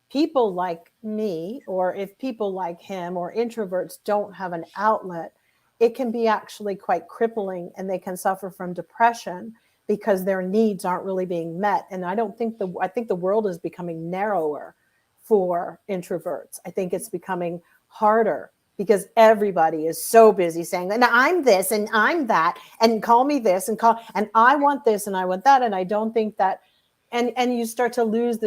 S2: people like me, or if people like him or introverts don't have an outlet, it can be actually quite crippling, and they can suffer from depression because their needs aren't really being met. And I think the world is becoming narrower for introverts. I think it's becoming harder because everybody is so busy saying, and I'm this and I'm that, and call me this and I want this and I want that. And I don't think that, and you start to lose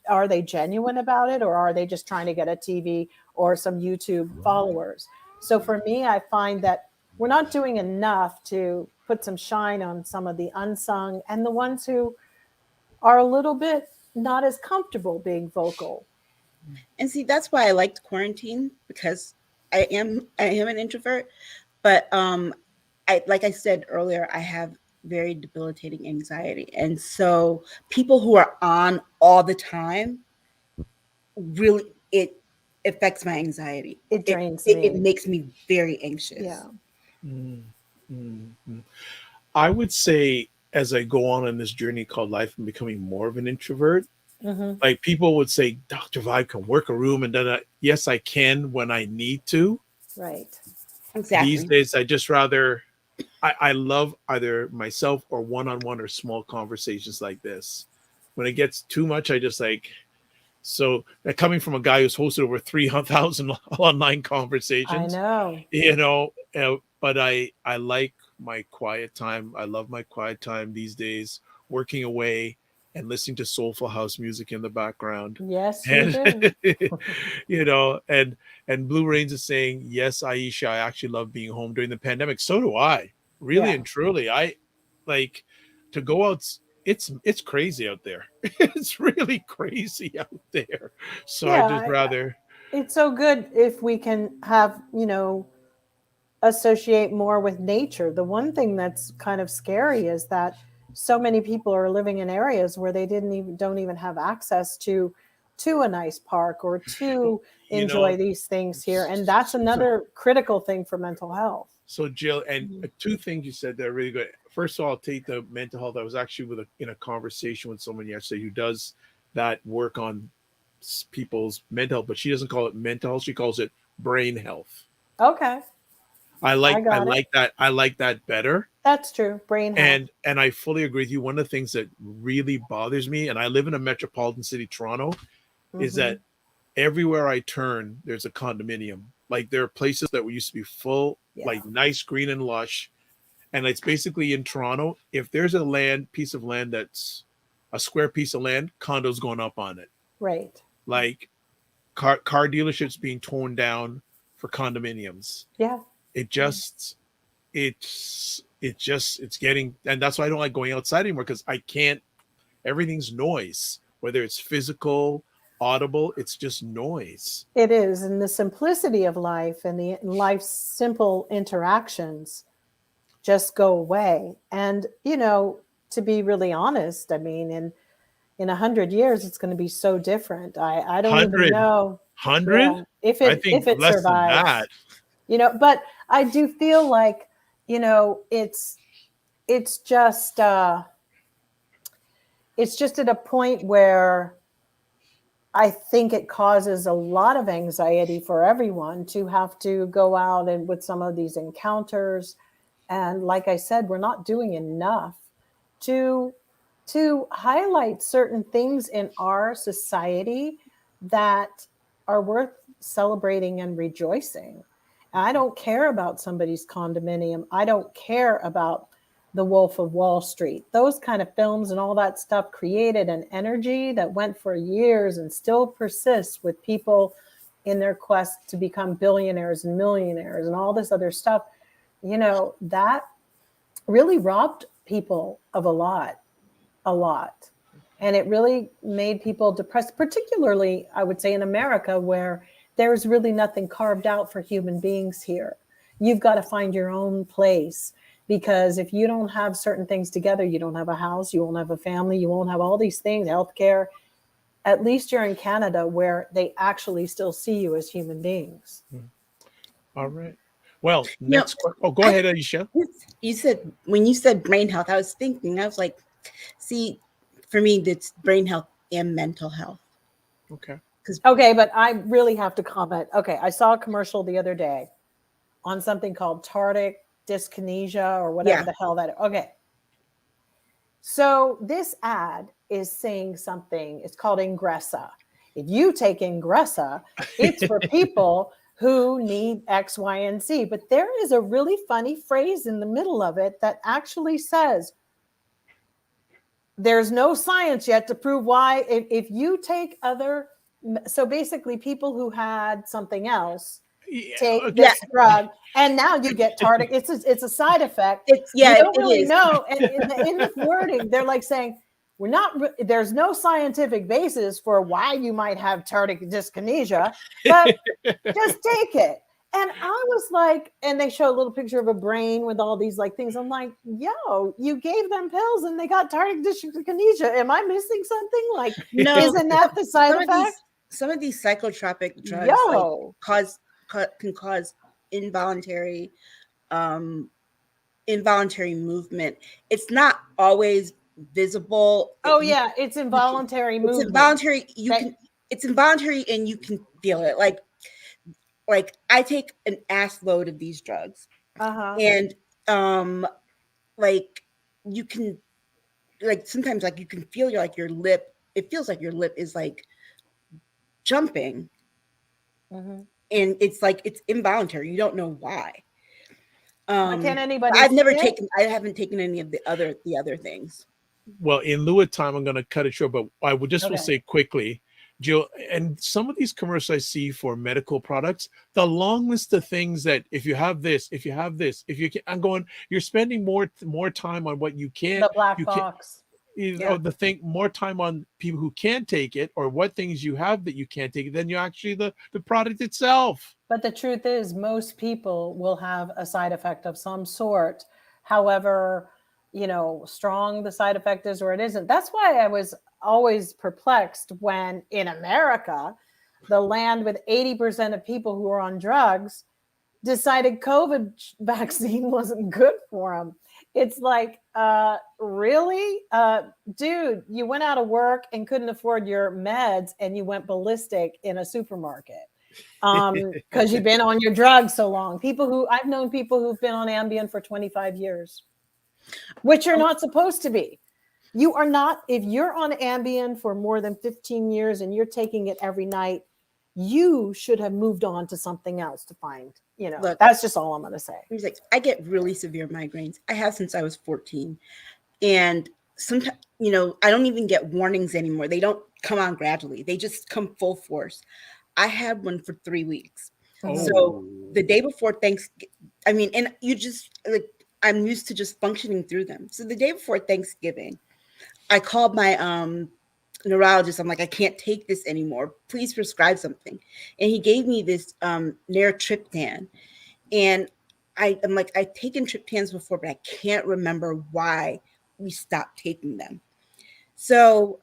S2: are they genuine about it, or are they just trying to get a TV or some YouTube followers? So for me, I find that we're not doing enough to put some shine on some of the unsung and the ones who are a little bit not as comfortable being vocal.
S1: And see, that's why I liked quarantine, because I am an introvert, but like I said earlier, I have very debilitating anxiety, and so people who are on all the time, really, it affects my anxiety.
S2: It drains me.
S1: It makes me very anxious.
S2: Yeah.
S3: Mm-hmm. I would say, as I go on this journey called life, I'm becoming more of an introvert.
S2: Mm-hmm.
S3: Like, people would say, Dr. Vibe can work a room, and then yes, I can when I need to.
S2: Right.
S1: Exactly.
S3: These days, I just rather, I love either myself or one-on-one or small conversations like this. When it gets too much, I just like, so coming from a guy who's hosted over 300,000 online conversations,
S2: I know,
S3: but I like my quiet time. I love my quiet time these days, working away and listening to soulful house music in the background.
S2: Yes,
S3: And,
S2: you do.
S3: And Blue Rains is saying, yes, Aisha, I actually love being home during the pandemic. So do I, really and truly. I like to go out. It's crazy out there. It's really crazy out there. So I just rather.
S2: It's so good if we can have, associate more with nature. The one thing that's kind of scary is that so many people are living in areas where they don't even have access to a nice park or to enjoy these things here. And that's another critical thing for mental health.
S3: So Jill, and two things you said that are really good. First of all, I'll take the mental health. I was actually in a conversation with someone yesterday who does that work on people's mental health, but she doesn't call it mental health. She calls it brain health.
S2: Okay.
S3: I like that. I like that better.
S2: That's true. Brain health.
S3: And I fully agree with you. One of the things that really bothers me, and I live in a metropolitan city, Toronto, is that everywhere I turn, there's a condominium. Like, there are places that used to be full, like nice, green and lush. And it's basically in Toronto, if there's a piece of land that's a square piece of land, condos going up on it.
S2: Right.
S3: Like car dealerships being torn down for condominiums.
S2: Yeah.
S3: It's getting, and that's why I don't like going outside anymore, because I can't, everything's noise, whether it's physical, audible, it's just noise.
S2: It is. And the simplicity of life and life's simple interactions just go away. And, to be really honest, I mean, in 100 years, it's going to be so different. I don't even know.
S3: 100?
S2: If
S3: I think
S2: it
S3: less
S2: survives.
S3: than that.
S2: But I do feel like, it's just at a point where I think it causes a lot of anxiety for everyone to have to go out and with some of these encounters. And like I said, we're not doing enough to highlight certain things in our society that are worth celebrating and rejoicing. I don't care about somebody's condominium. I don't care about The Wolf of Wall Street. Those kind of films and all that stuff created an energy that went for years and still persists with people in their quest to become billionaires and millionaires and all this other stuff. That really robbed people of a lot. And it really made people depressed, particularly, I would say, in America, where there's really nothing carved out for human beings here. You've got to find your own place, because if you don't have certain things together, you don't have a house, you won't have a family, you won't have all these things, healthcare. At least you're in Canada, where they actually still see you as human beings.
S3: All right. Well,
S4: You know,
S3: go ahead, Aisha.
S4: You said, when you said brain health, I was like, see, for me, that's brain health and mental health.
S3: Okay.
S2: Okay, but I really have to comment. Okay, I saw a commercial the other day on something called tardic dyskinesia or whatever the hell that is. Okay. So this ad is saying something. It's called Ingressa. If you take Ingressa, it's for people who need X, Y, and Z. But there is a really funny phrase in the middle of it that actually says, there's no science yet to prove why. If you take other, so basically people who had something else take this drug, and now you get tardic. It's a side effect. You don't really know. And in the wording, they're like saying, there's no scientific basis for why you might have tardic dyskinesia, but just take it. And I was like, and they show a little picture of a brain with all these like things. I'm like, yo, you gave them pills and they got tardic dyskinesia. Am I missing something? Like, no, isn't that the side effect?
S4: Some of these psychotropic drugs can cause involuntary movement. It's not always visible.
S2: It's involuntary movement.
S4: It's involuntary. It's involuntary, and you can feel it. Like I take an ass load of these drugs, and like you can, like sometimes like you can feel your lip. It feels like your lip is like jumping, and it's like it's involuntary. You don't know why.
S2: Can anybody?
S4: I haven't taken any of the other things.
S3: Well, in lieu of time, I'm going to cut it short, but I will say quickly, Jill, and some of these commercials I see for medical products, the long list of things that if you have this, if you can, I'm going, you're spending more time on what you can't.
S2: The black box.
S3: The thing, more time on people who can't take it, or what things you have that you can't take it, than you actually the product itself.
S2: But the truth is, most people will have a side effect of some sort, however, strong the side effect is or it isn't. That's why I was always perplexed when in America, the land with 80% of people who are on drugs decided COVID vaccine wasn't good for them. It's like, really? Dude, you went out of work and couldn't afford your meds and you went ballistic in a supermarket because you've been on your drugs so long. I've known people who've been on Ambien for 25 years, which you're not supposed to be. You are not, if you're on Ambien for more than 15 years and you're taking it every night, you should have moved on to something else to find, Look, that's just all I'm going to say.
S4: He's like, I get really severe migraines. I have since I was 14. And sometimes, I don't even get warnings anymore. They don't come on gradually. They just come full force. I had one for 3 weeks. Oh. So the day before Thanksgiving, and you just like, I'm used to just functioning through them. So the day before Thanksgiving, I called my neurologist. I'm like, I can't take this anymore. Please prescribe something. And he gave me this Naratriptan. And I'm like, I've taken triptans before, but I can't remember why we stopped taking them. So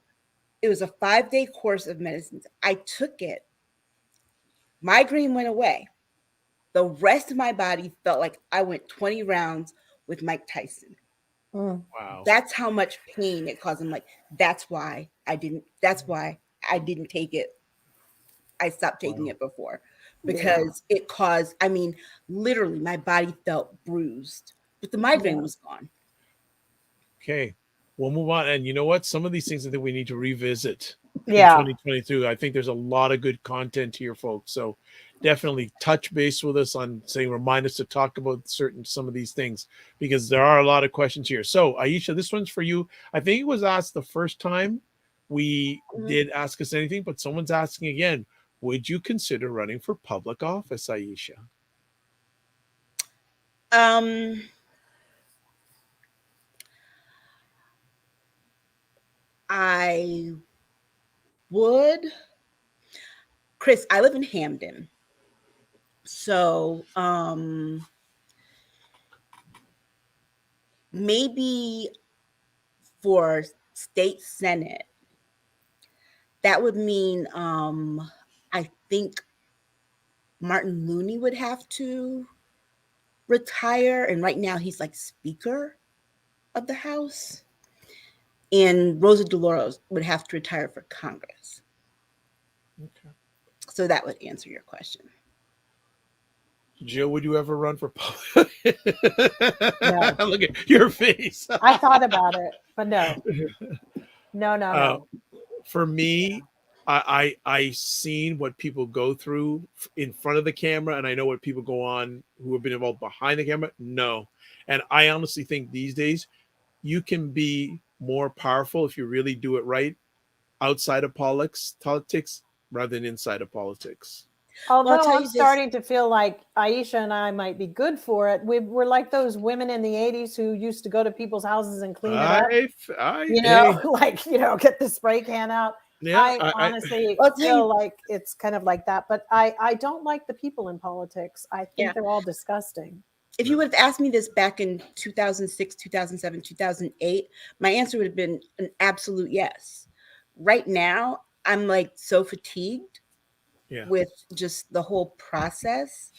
S4: it was a 5-day course of medicines. I took it. Migraine went away. The rest of my body felt like I went 20 rounds with Mike Tyson.
S3: Wow.
S4: That's how much pain it caused. I'm like, that's why I didn't take it. I stopped taking it before because it caused, literally my body felt bruised, but the migraine was gone.
S3: Okay. We'll move on. And you know what? Some of these things I think we need to revisit in 2022. I think there's a lot of good content here, folks. So definitely touch base with us on remind us to talk about some of these things, because there are a lot of questions here. So Aisha, this one's for you. I think it was asked the first time we did Ask Us Anything, but someone's asking again, would you consider running for public office, Aisha?
S4: I would, Chris, I live in Hamden. So maybe for state senate, that would mean I think Martin Looney would have to retire. And right now he's like Speaker of the House. And Rosa DeLauro would have to retire for Congress.
S3: Okay.
S4: So that would answer your question.
S3: Jill, would you ever run for public?
S2: No.
S3: Look at your face.
S2: I thought about it, but no. No.
S3: For me, I seen what people go through in front of the camera, and I know what people go on who have been involved behind the camera. No. And I honestly think these days you can be more powerful if you really do it right outside of politics rather than inside of politics.
S2: Although I'm starting to feel like Aisha and I might be good for it. We're like those women in the 80s who used to go to people's houses and clean it up. Get the spray can out. Yeah, I honestly feel like it's kind of like that. But I don't like the people in politics. I think they're all disgusting.
S4: If you would have asked me this back in 2006, 2007, 2008, my answer would have been an absolute yes. Right now, I'm like so fatigued with just the whole process.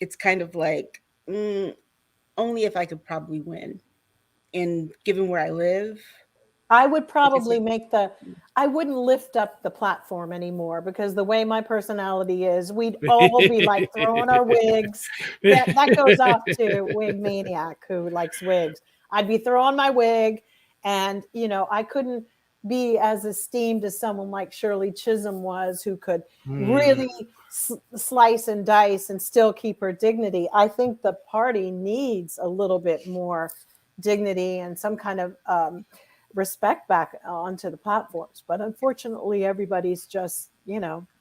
S4: It's kind of like only if I could probably win. And given where I live,
S2: I would probably I wouldn't lift up the platform anymore, because the way my personality is, we'd all be like throwing our wigs. That goes off to Wig Maniac, who likes wigs. I'd be throwing my wig, and, I couldn't be as esteemed as someone like Shirley Chisholm was, who could really slice and dice and still keep her dignity. I think the party needs a little bit more dignity and some kind of respect back onto the platforms. But unfortunately, everybody's just,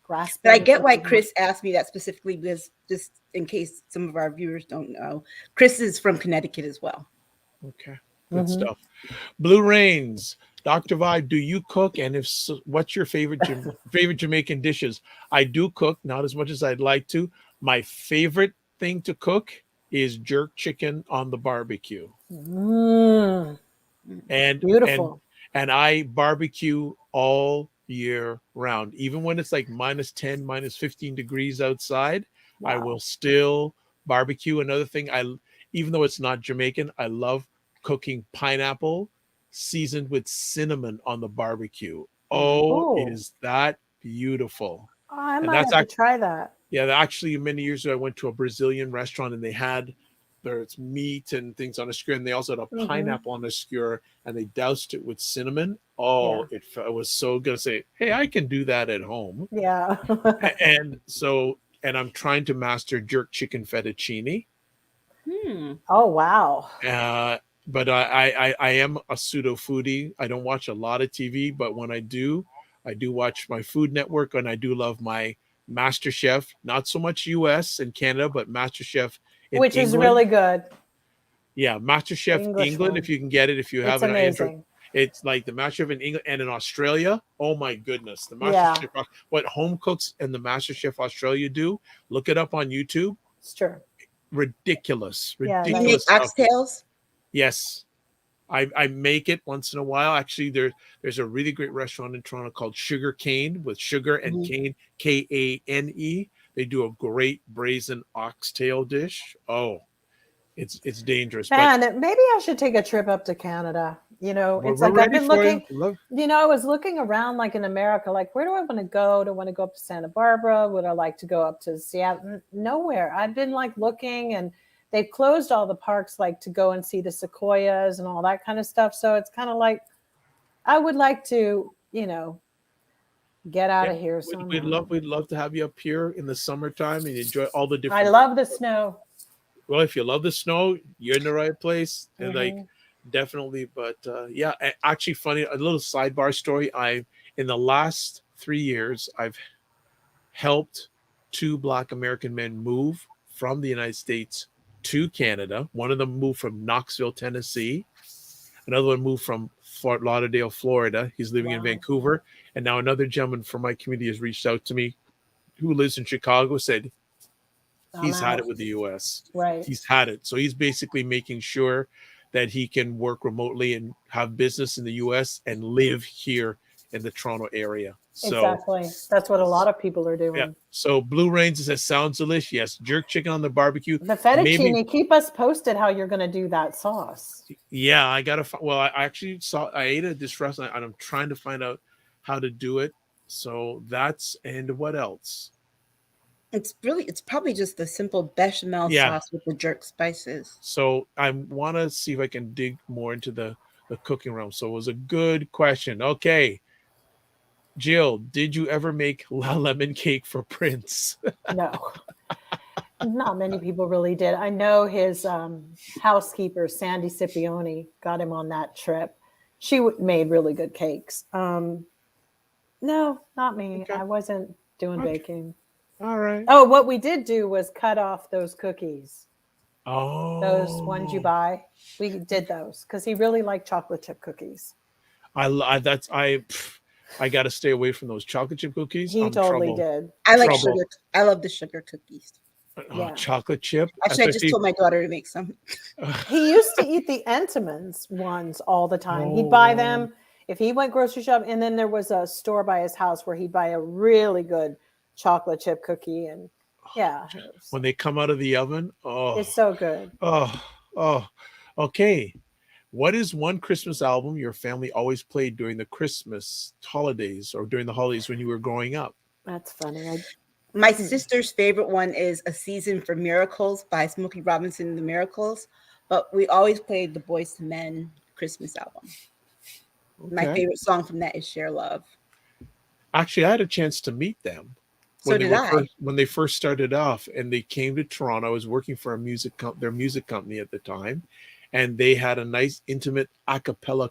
S2: grasping.
S4: But I get why Chris asked me that specifically, because just in case some of our viewers don't know, Chris is from Connecticut as well.
S3: Okay, good stuff. Blue Rains, Dr. Vibe, do you cook? And if so, what's your favorite Jamaican dishes? I do cook, not as much as I'd like to. My favorite thing to cook is jerk chicken on the barbecue. And beautiful. And I barbecue all year round. Even when it's like minus 10, minus 15 degrees outside, I will still barbecue. Another thing, even though it's not Jamaican, I love cooking pineapple seasoned with cinnamon on the barbecue. Is that beautiful?
S2: I might have to try that.
S3: Yeah, actually, many years ago, I went to a Brazilian restaurant and they had there's meat and things on a skewer, and they also had a pineapple on a skewer, and they doused it with cinnamon. It was so good to say, hey, I can do that at home.
S2: Yeah.
S3: and I'm trying to master jerk chicken fettuccine.
S2: Oh, wow.
S3: But I am a pseudo foodie. I don't watch a lot of TV, but when I do watch my Food Network, and I do love my MasterChef, not so much US and Canada, but MasterChef
S2: which England. Is really good.
S3: Yeah, MasterChef England, if you can get it, if you have an Android. It's like the MasterChef in England and in Australia. Oh my goodness. The MasterChef, what Home Cooks and the MasterChef Australia do, look it up on YouTube.
S2: It's true.
S3: Ridiculous.
S4: You make oxtails?
S3: Yes. I make it once in a while. Actually, there's a really great restaurant in Toronto called Sugar Cane, with sugar and cane, Kane. They do a great braised oxtail dish. Oh, it's dangerous.
S2: Man, maybe I should take a trip up to Canada. It's like I've been looking. I was looking around, like in America, like where do I want to go? Do I want to go up to Santa Barbara? Would I like to go up to Seattle? Nowhere. I've been like looking, and they've closed all the parks, like to go and see the sequoias and all that kind of stuff. So it's kind of like I would like to, get out of here.
S3: We'd love to have you up here in the summertime and enjoy all the different.
S2: I love the snow.
S3: Well, if you love the snow, you're in the right place. And like definitely, but actually funny, a little sidebar story. In the last 3 years, I've helped 2 Black American men move from the United States to Canada. One of them moved from Knoxville, Tennessee. Another one moved from Fort Lauderdale, Florida. He's living in
S2: Wow.
S3: Vancouver. And now another gentleman from my community has reached out to me who lives in Chicago, said he's had it with the US.
S2: Right.
S3: He's had it. So he's basically making sure that he can work remotely and have business in the US and live here in the Toronto area. So
S2: Exactly. That's what a lot of people are doing.
S3: yeah. So Blue Rains says sounds delicious. Yes. Jerk chicken on the barbecue.
S2: The fettuccine,
S3: Maybe,
S2: keep us posted how you're going to do that sauce.
S3: yeah, I gotta. Well, I actually saw. I ate at this restaurant, and I'm trying to find out how to do it. So that's, and what else?
S4: It's probably just the simple bechamel
S3: Yeah.
S4: sauce with the jerk spices.
S3: So I want to see if I can dig more into the cooking realm. So it was a good question. Okay, Jill, did you ever make lemon cake for Prince?
S2: No, not many people really did. I know his housekeeper, Sandy Scipione, got him on that trip. She made really good cakes. No, not me.
S3: Okay.
S2: I wasn't doing
S3: Okay.
S2: baking.
S3: All right.
S2: Oh, what we did do was cut off those cookies.
S3: Oh,
S2: Those ones you buy. We did those because he really liked chocolate chip cookies.
S3: I got to stay away from those chocolate chip cookies.
S2: He
S3: I'm
S2: totally
S3: trouble.
S2: did.
S4: I like
S3: Trouble.
S4: sugar. I love the sugar cookies.
S2: Yeah.
S3: Chocolate chip.
S4: Actually, I just told my daughter to make some.
S2: He used to eat the Entenmann's ones all the time. He'd buy them if he went grocery shopping. And then there was a store by his house where he'd buy a really good chocolate chip cookie. And yeah,
S3: When they come out of the oven, oh,
S2: it's so good.
S3: oh, okay. What is one Christmas album your family always played during the Christmas holidays or during the holidays when you were growing up?
S2: That's funny.
S4: My sister's favorite one is A Season for Miracles by Smokey Robinson and the Miracles. But we always played the Boyz II Men Christmas album. My
S3: Okay.
S4: favorite song from that is Share Love.
S3: Actually, I had a chance to meet them.
S4: So did I.
S3: When they first started off, and they came to Toronto. I was working for their music company at the time, and they had a nice intimate a cappella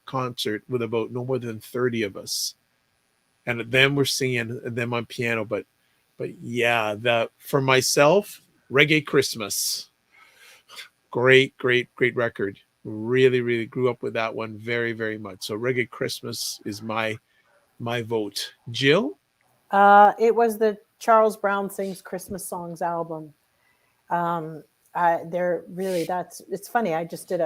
S3: concert with about no more than 30 of us, and them were singing and them on piano. But yeah, for myself, Reggae Christmas, great record. Really grew up with that one very, very much. So Reggae Christmas is my vote. Jill?
S2: It was the Charles Brown Sings Christmas Songs album. It's funny. I just did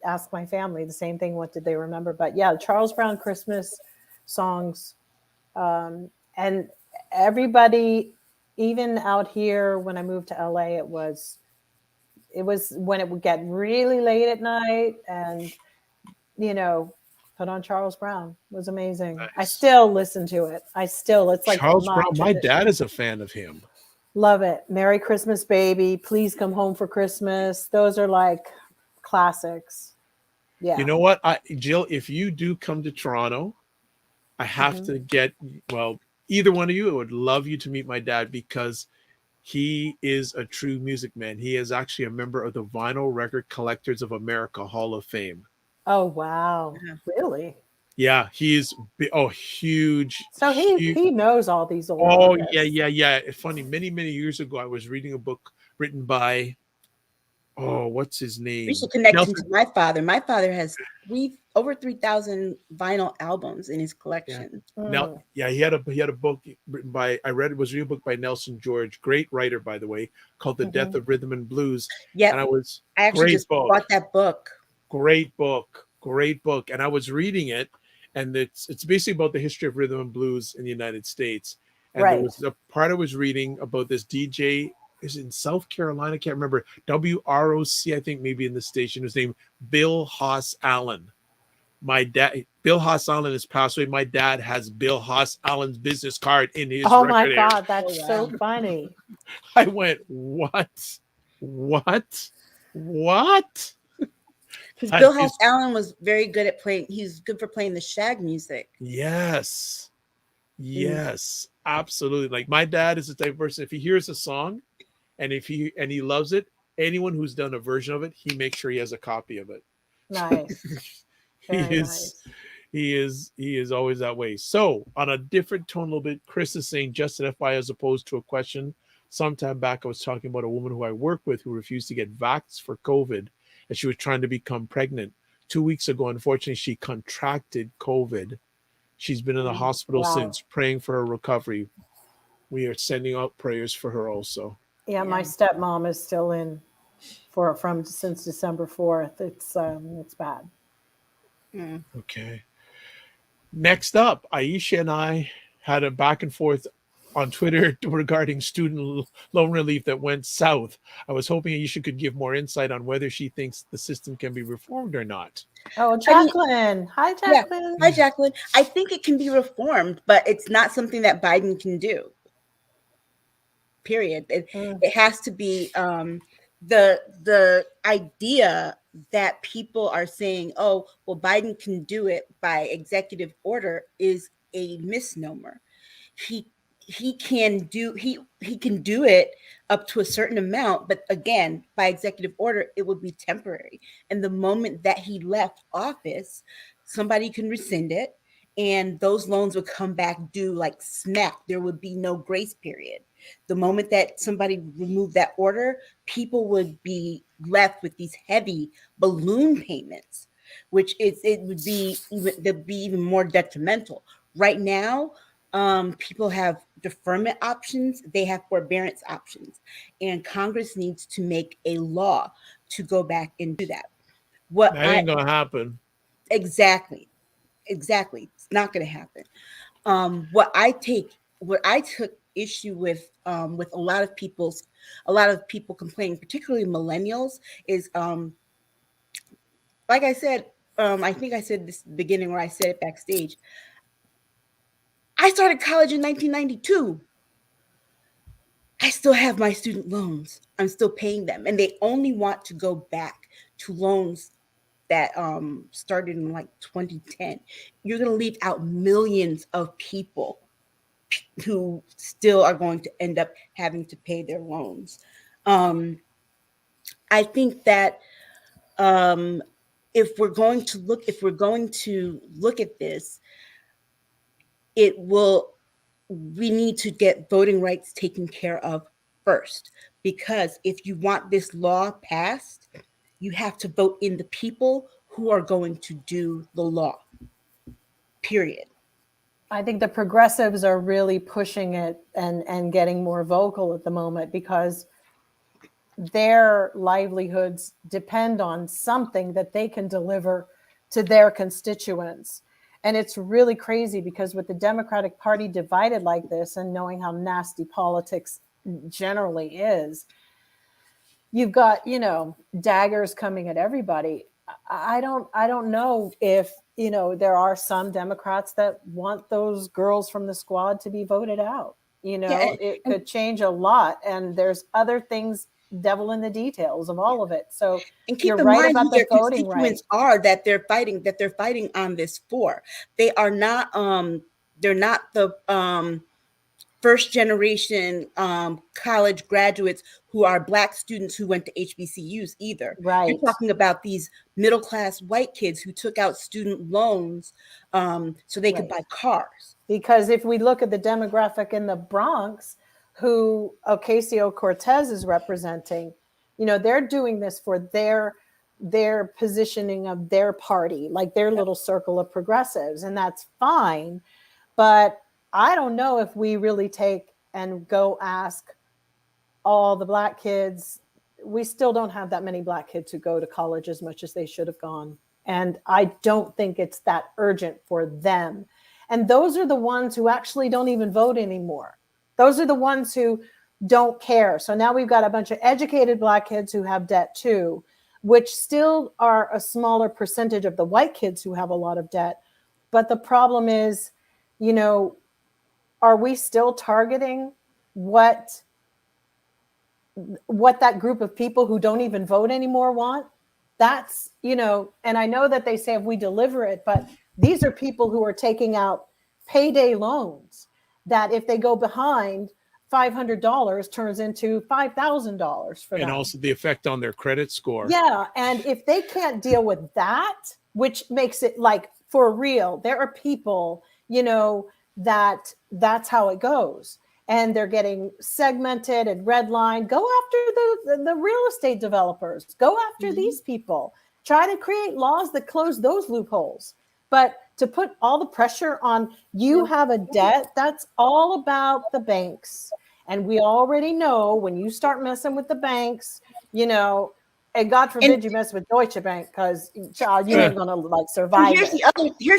S2: ask my family the same thing. What did they remember? But yeah, Charles Brown Christmas songs. And everybody, even out here when I moved to LA, it was when it would get really late at night and, put on Charles Brown. It was amazing.
S3: Nice.
S2: I still listen to it. It's like
S3: Charles Brown. My
S2: tradition.
S3: dad is a fan of him.
S2: Love it. Merry Christmas, baby. Please come home for Christmas. Those are like classics. Yeah.
S3: You know what, Jill, if you do come to Toronto, I have to get, either one of you, I would love you to meet my dad because he is a true music man. He is actually a member of the Vinyl Record Collectors of America Hall of Fame.
S2: Oh, wow. Really?
S3: Yeah, he is huge.
S2: So he knows all these old artists.
S3: Yeah. It's funny. Many years ago, I was reading a book written by, what's his name?
S4: We should connect him to my father. My father has over 3,000 vinyl albums in his collection.
S3: Now, he had a book written by, was reading a book by Nelson George, great writer, by the way, called The Death of Rhythm and Blues.
S4: Yeah,
S3: and
S4: I actually just bought that book.
S3: Great book. And I was reading it, and it's basically about the history of rhythm and blues in the United States. And there was a part I was reading about this DJ is in South Carolina. I can't remember. WROC, I think maybe in the station. His name Bill Haas Allen. My dad, Bill Haas Allen, has passed away. My dad has Bill Haas Allen's business card in his.
S2: Oh my God, that's so funny.
S3: I went, what?
S4: Because Bill Haas Allen was very good at playing. He's good for playing the shag music.
S3: Yes, absolutely. Like my dad is the type of person. If he hears a song, and he loves it, anyone who's done a version of it, he makes sure he has a copy of it.
S2: Nice.
S3: He is always that way. So on a different tone a little bit, Chris is saying just an FYI as opposed to a question. Sometime back, I was talking about a woman who I work with who refused to get vaxxed for COVID, and she was trying to become pregnant. 2 weeks ago, unfortunately, she contracted COVID. She's been in the hospital
S2: Wow.
S3: since, praying for her recovery. We are sending out prayers for her also.
S2: Yeah, my stepmom is still in since December 4th. It's bad.
S3: Okay. Next up, Aisha and I had a back and forth on Twitter regarding student loan relief that went south. I was hoping Aisha could give more insight on whether she thinks the system can be reformed or not.
S2: Oh, Jacqueline. Hi, Jacqueline.
S4: Hi, Jacqueline. I think it can be reformed, but it's not something that Biden can do. Period. It has to be the idea that people are saying, oh, well, Biden can do it by executive order is a misnomer. He can do it up to a certain amount, but again, by executive order, it would be temporary. And the moment that he left office, somebody can rescind it, and those loans would come back due like smack. There would be no grace period. The moment that somebody removed that order, people would be left with these heavy balloon payments, which it would be even more detrimental. Right now, people have deferment options, they have forbearance options, and Congress needs to make a law to go back and do that.
S3: That ain't gonna happen.
S4: Exactly. It's not going to happen. What I took issue with a lot of people complaining, particularly millennials, is like I said, I think I said this at the beginning, where I said it backstage. I started college in 1992. I still have my student loans. I'm still paying them, and they only want to go back to loans that started in like 2010. You're going to leave out millions of people who still are going to end up having to pay their loans. I think that if we're going to look at this, we need to get voting rights taken care of first, because if you want this law passed, you have to vote in the people who are going to do the law, period.
S2: I think the progressives are really pushing it and getting more vocal at the moment, because their livelihoods depend on something that they can deliver to their constituents. And it's really crazy, because with the Democratic Party divided like this, and knowing how nasty politics generally is, you've got, daggers coming at everybody. I don't know if, there are some Democrats that want those girls from the squad to be voted out. It could change a lot. And there's other things, devil in the details of all of it. So,
S4: and keep in mind who their constituents are that they're fighting on this for. They are not they're not the first generation college graduates who are Black students who went to HBCUs either.
S2: Right.
S4: You're talking about these middle class white kids who took out student loans so they could buy cars.
S2: Because if we look at the demographic in the Bronx, who Ocasio-Cortez is representing, they're doing this for their positioning of their party, like their little circle of progressives, and that's fine. But I don't know if we really take and go ask all the Black kids. We still don't have that many Black kids who go to college as much as they should have gone. And I don't think it's that urgent for them. And those are the ones who actually don't even vote anymore. Those are the ones who don't care. So now we've got a bunch of educated Black kids who have debt too, which still are a smaller percentage of the white kids who have a lot of debt. But the problem is, are we still targeting what that group of people who don't even vote anymore want? That's, and I know that they say if we deliver it, but these are people who are taking out payday loans that if they go behind, $500 turns into $5,000 for them.
S3: And also the effect on their credit score.
S2: Yeah. And if they can't deal with that, which makes it like for real, there are people, that's how it goes. And they're getting segmented and redlined. Go after the real estate developers. Go after these people. try to create laws that close those loopholes. But to put all the pressure on you have a debt, that's all about the banks. And we already know when you start messing with the banks, you know, and God forbid you mess with Deutsche Bank, because child, you ain't gonna like survive.
S4: Here's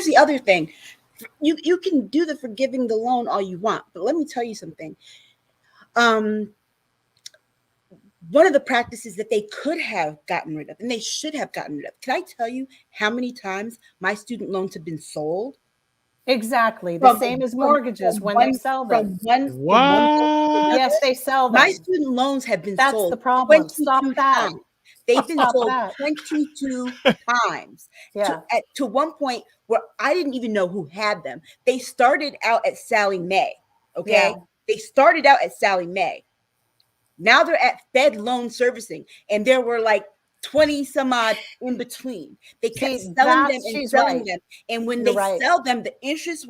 S4: the other thing. You can do the forgiving the loan all you want, but let me tell you something. One of the practices that they could have gotten rid of, and they should have gotten rid of. Can I tell you how many times my student loans have been sold?
S2: Exactly. The same as mortgages when they sell them. Yes, they sell them.
S4: My student loans have been sold.
S2: That's the problem. Stop that.
S4: Times. They've been sold 22 times.
S2: Yeah.
S4: To one point where I didn't even know who had them. They started out at Sallie Mae. Okay. Yeah. They started out at Sallie Mae. Now they're at Fed Loan Servicing, and there were like 20 some odd in between. They kept selling them and selling them. And when they sell them, the interest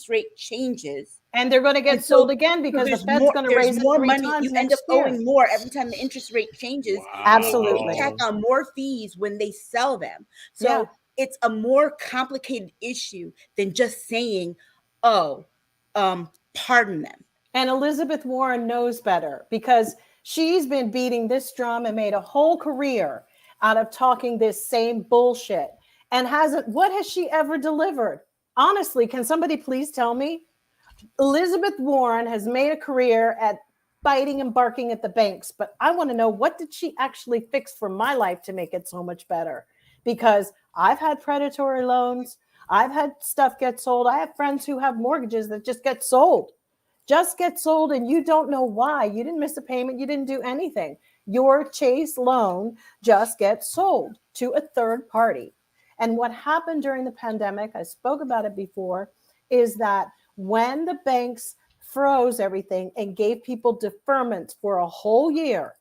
S4: rate changes.
S2: And they're going to get sold again because the Fed's going to raise
S4: more
S2: it 3
S4: money.
S2: times
S4: You end up owing more every time the interest rate changes.
S3: Wow.
S2: Absolutely.
S4: They tack on more fees when they sell them. So it's a more complicated issue than just saying, pardon them.
S2: And Elizabeth Warren knows better because she's been beating this drum and made a whole career out of talking this same bullshit. And what has she ever delivered? Honestly, can somebody please tell me? Elizabeth Warren has made a career at biting and barking at the banks, but I want to know, what did she actually fix for my life to make it so much better? Because I've had predatory loans. I've had stuff get sold. I have friends who have mortgages that just get sold. And you don't know why. You didn't miss a payment. You didn't do anything. Your Chase loan just gets sold to a third party. And what happened during the pandemic, I spoke about it before, is that when the banks froze everything and gave people deferments for a whole year,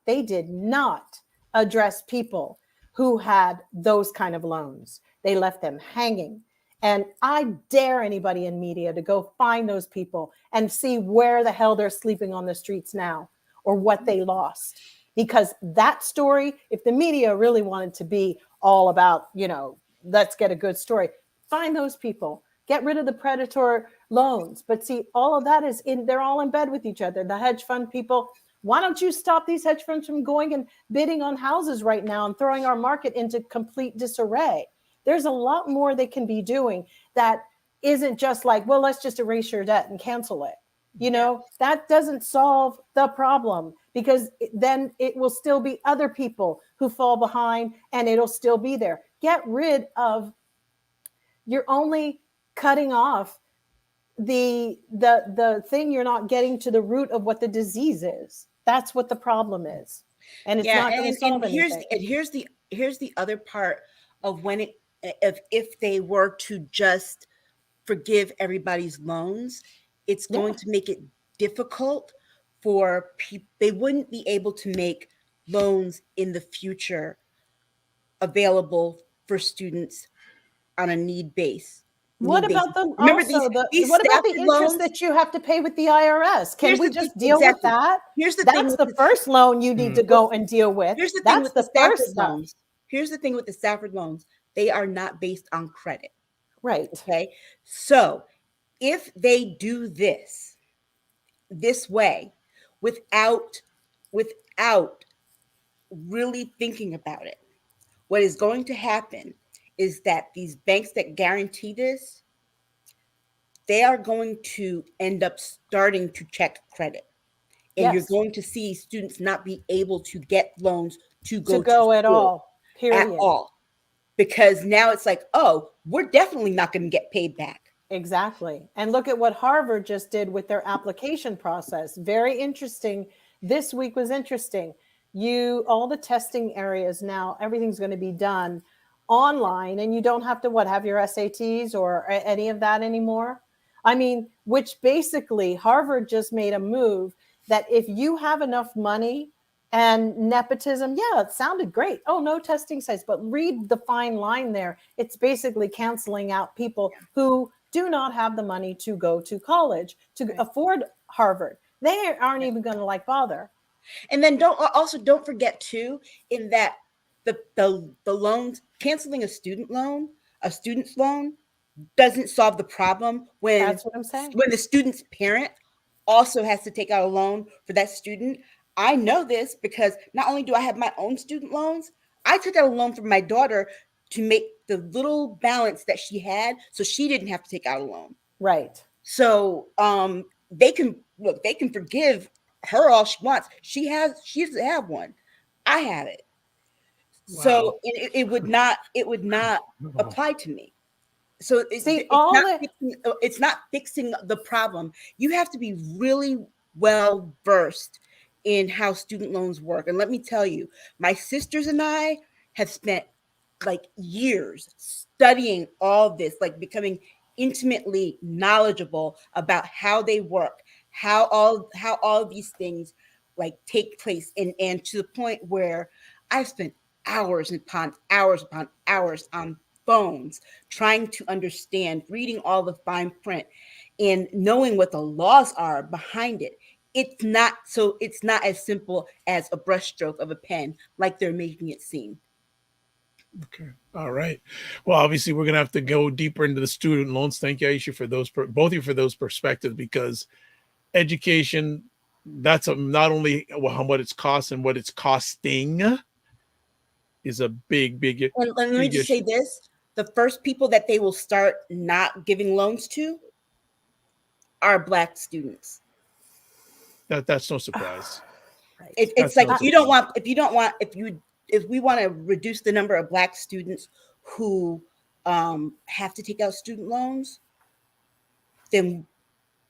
S2: they did not address people who had those kind of loans. They left them hanging. And I dare anybody in media to go find those people and see where the hell they're sleeping on the streets now or what they lost. Because that story, if the media really wanted to be all about, let's get a good story, find those people, get rid of the predatory loans. But see, all of that they're all in bed with each other. The hedge fund people, why don't you stop these hedge funds from going and bidding on houses right now and throwing our market into complete disarray? There's a lot more they can be doing that isn't just like, well, let's just erase your debt and cancel it. That doesn't solve the problem, because then it will still be other people who fall behind and it'll still be there. Get rid of, you're only cutting off the thing. You're not getting to the root of what the disease is. That's what the problem is. And it's not going to solve anything.
S4: Here's the other part of if they were to just forgive everybody's loans, it's going to make it difficult for people. They wouldn't be able to make loans in the future available for students on a need base.
S2: What about the interest that you have to pay with the IRS? Can we just deal with that? That's the first loan you need to go and deal with.
S4: Here's the thing with the Stafford loans. Here's the thing with the Stafford loans. They are not based on credit.
S2: Right.
S4: Okay. So if they do this way without really thinking about it, what is going to happen is that these banks that guarantee this, they are going to end up starting to check credit. And you're going to see students not be able to get loans to go
S2: at all. Period.
S4: At all. Because now it's like, we're definitely not going to get paid back.
S2: Exactly. And look at what Harvard just did with their application process. Very interesting. This week was interesting. All the testing areas now, everything's going to be done online, and you don't have to have your SATs or any of that anymore. I mean, which basically Harvard just made a move that if you have enough money and nepotism, it sounded great. Oh, no testing sites, but read the fine line there. It's basically canceling out people who do not have the money to go to college to afford Harvard. They aren't even going to bother.
S4: And then don't forget too, in that the loans, canceling a student's loan doesn't solve the problem when
S2: That's what I'm saying.
S4: when the student's parent also has to take out a loan for that student. I know this because not only do I have my own student loans, I took out a loan for my daughter to make the little balance that she had so she didn't have to take out a loan.
S2: Right.
S4: So they can forgive her all she wants. She doesn't have one. I have it.
S3: Wow.
S4: So it would not apply to me. So it's not fixing the problem. You have to be really well versed in how student loans work. And let me tell you, my sisters and I have spent like years studying all this, like becoming intimately knowledgeable about how they work, how all of these things like take place, and to the point where I've spent hours upon hours on phones trying to understand, reading all the fine print and knowing what the laws are behind it. It's not as simple as a brushstroke of a pen like they're making it seem.
S3: Okay. All right. Well, obviously, we're going to have to go deeper into the student loans. Thank you, Aisha, for those, both of you, for those perspectives, because education, that's not only what it's cost and what it's costing is a big
S4: And let me just say this. The first people that they will start not giving loans to are Black students.
S3: That's no surprise.
S2: Right.
S4: It's like if we want to reduce the number of Black students who have to take out student loans, then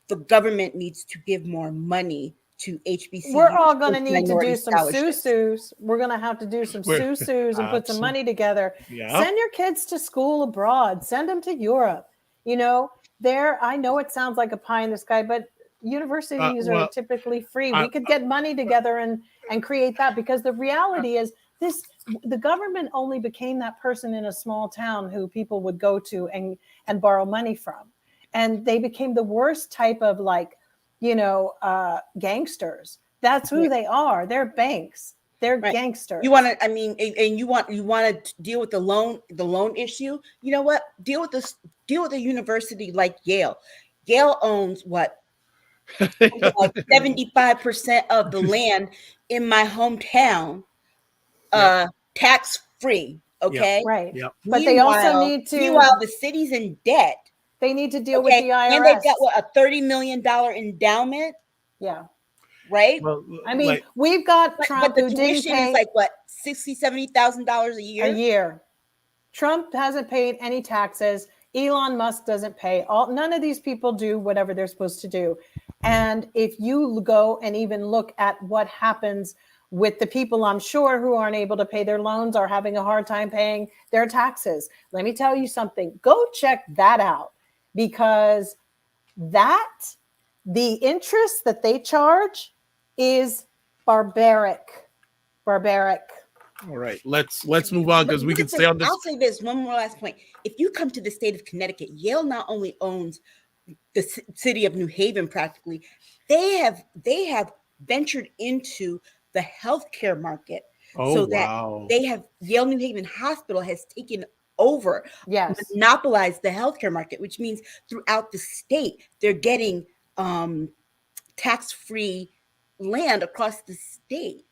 S4: the government needs to give more money to HBCUs.
S2: We're all going to need to do some susus. We're going to have to do some susus and put some money together.
S3: Yeah.
S2: Send your kids to school abroad. Send them to Europe. You know, I know it sounds like a pie in the sky, but universities are typically free. We could get money together and create that, because the reality is the government only became that person in a small town who people would go to and borrow money from. And they became the worst type of gangsters. That's who they are. They're banks. They're gangsters.
S4: You want to deal with the loan issue. You know what? Deal with a university like Yale. Yale owns what? 75% of the land in my hometown, tax free. Okay,
S2: yep. Right.
S3: Yep.
S2: But they also need to.
S4: Meanwhile, the city's in debt.
S2: They need to deal with the IRS,
S4: and they've got a $30 million endowment.
S2: Yeah.
S4: Right.
S3: Well,
S2: I mean, we've got Trump,
S4: but the
S2: who didn't
S4: tuition
S2: pay
S4: is like what, $60,000-$70,000 a year.
S2: A year. Trump hasn't paid any taxes. Elon Musk doesn't pay. None of these people do whatever they're supposed to do. And if you go and even look at what happens with the people, I'm sure, who aren't able to pay their loans or having a hard time paying their taxes, let me tell you something. Go check that out, because the interest that they charge is barbaric.
S3: All right, let's move on, because we can stay on this.
S4: I'll say this one more last point. If you come to the state of Connecticut, Yale not only owns the city of New Haven, practically, they have ventured into the healthcare market. That they have Yale New Haven Hospital has taken over, monopolized the healthcare market, which means throughout the state they're getting tax-free land across the state.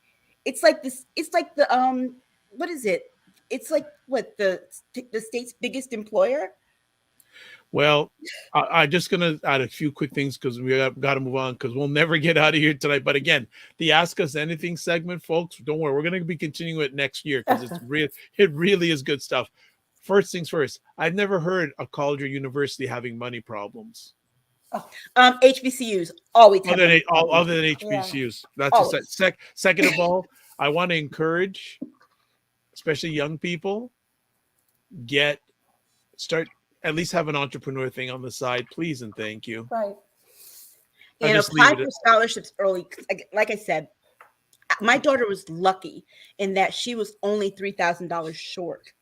S4: It's like this. It's like the what is it? It's like what the state's biggest employer.
S3: Well, I'm just going to add a few quick things, because we got to move on, because we'll never get out of here tonight. But again, the Ask Us Anything segment, folks, don't worry. We're going to be continuing it next year, because it really is good stuff. First things first, I've never heard a college or university having money problems.
S4: HBCUs always have
S3: other than HBCUs. Yeah. That's just second of all, I want to encourage, especially young people, start at least have an entrepreneur thing on the side, please and thank you.
S2: Right.
S4: And apply for scholarships early. Like I said, my daughter was lucky in that she was only $3,000 short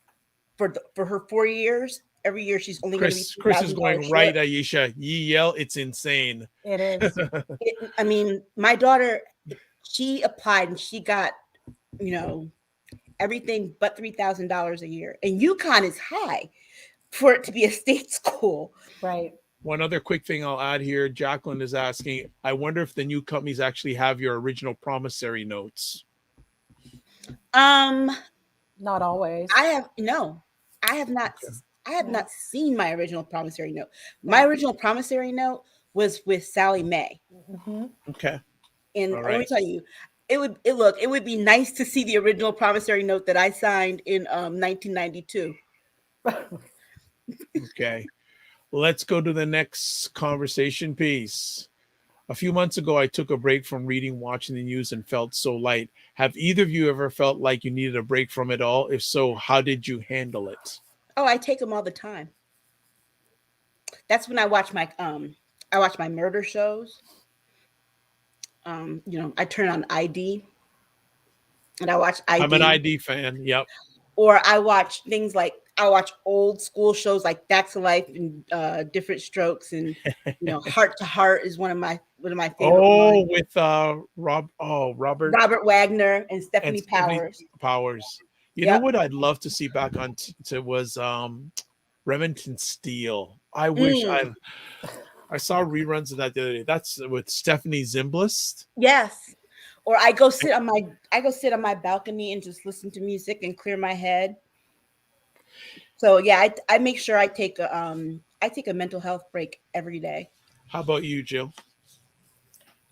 S4: for her 4 years. Every year she's only going to be $3,000
S3: Chris is going
S4: short.
S3: right, Aisha. Ye yell, it's insane.
S2: It is.
S4: I mean, my daughter, she applied and she got, everything but $3,000 a year. And UConn is high for it to be a state school.
S2: Right.
S3: One other quick thing I'll add here. Jacqueline is asking, I wonder if the new companies actually have your original promissory notes.
S2: Not always.
S4: I have not.
S3: Okay.
S4: I have not seen my original promissory note. My original promissory note was with Sally Mae.
S2: Mm-hmm.
S3: Okay.
S4: And
S3: All
S4: let me
S3: right.
S4: tell you, it would be nice to see the original promissory note that I signed in 1992.
S3: Okay. Let's go to the next conversation piece. A few months ago, I took a break from reading, watching the news, and felt so light. Have either of you ever felt like you needed a break from it all? If so, how did you handle it?
S4: Oh, I take them all the time. That's when I watch my murder shows. I turn on ID and I watch ID.
S3: I'm an ID fan. Yep.
S4: Or I watch things like I watch old school shows like Back to Life and Different Strokes, and Heart to Heart is one of my favorite ones.
S3: With Robert
S4: Wagner and Stephanie
S3: Powers. You
S4: Yep.
S3: know what I'd love to see back on was Remington Steele. I wish I saw reruns of that the other day. That's with Stephanie Zimbalist.
S4: Yes. Or I go sit on my balcony and just listen to music and clear my head. So yeah, I make sure I take a mental health break every day.
S3: How about you, Jill?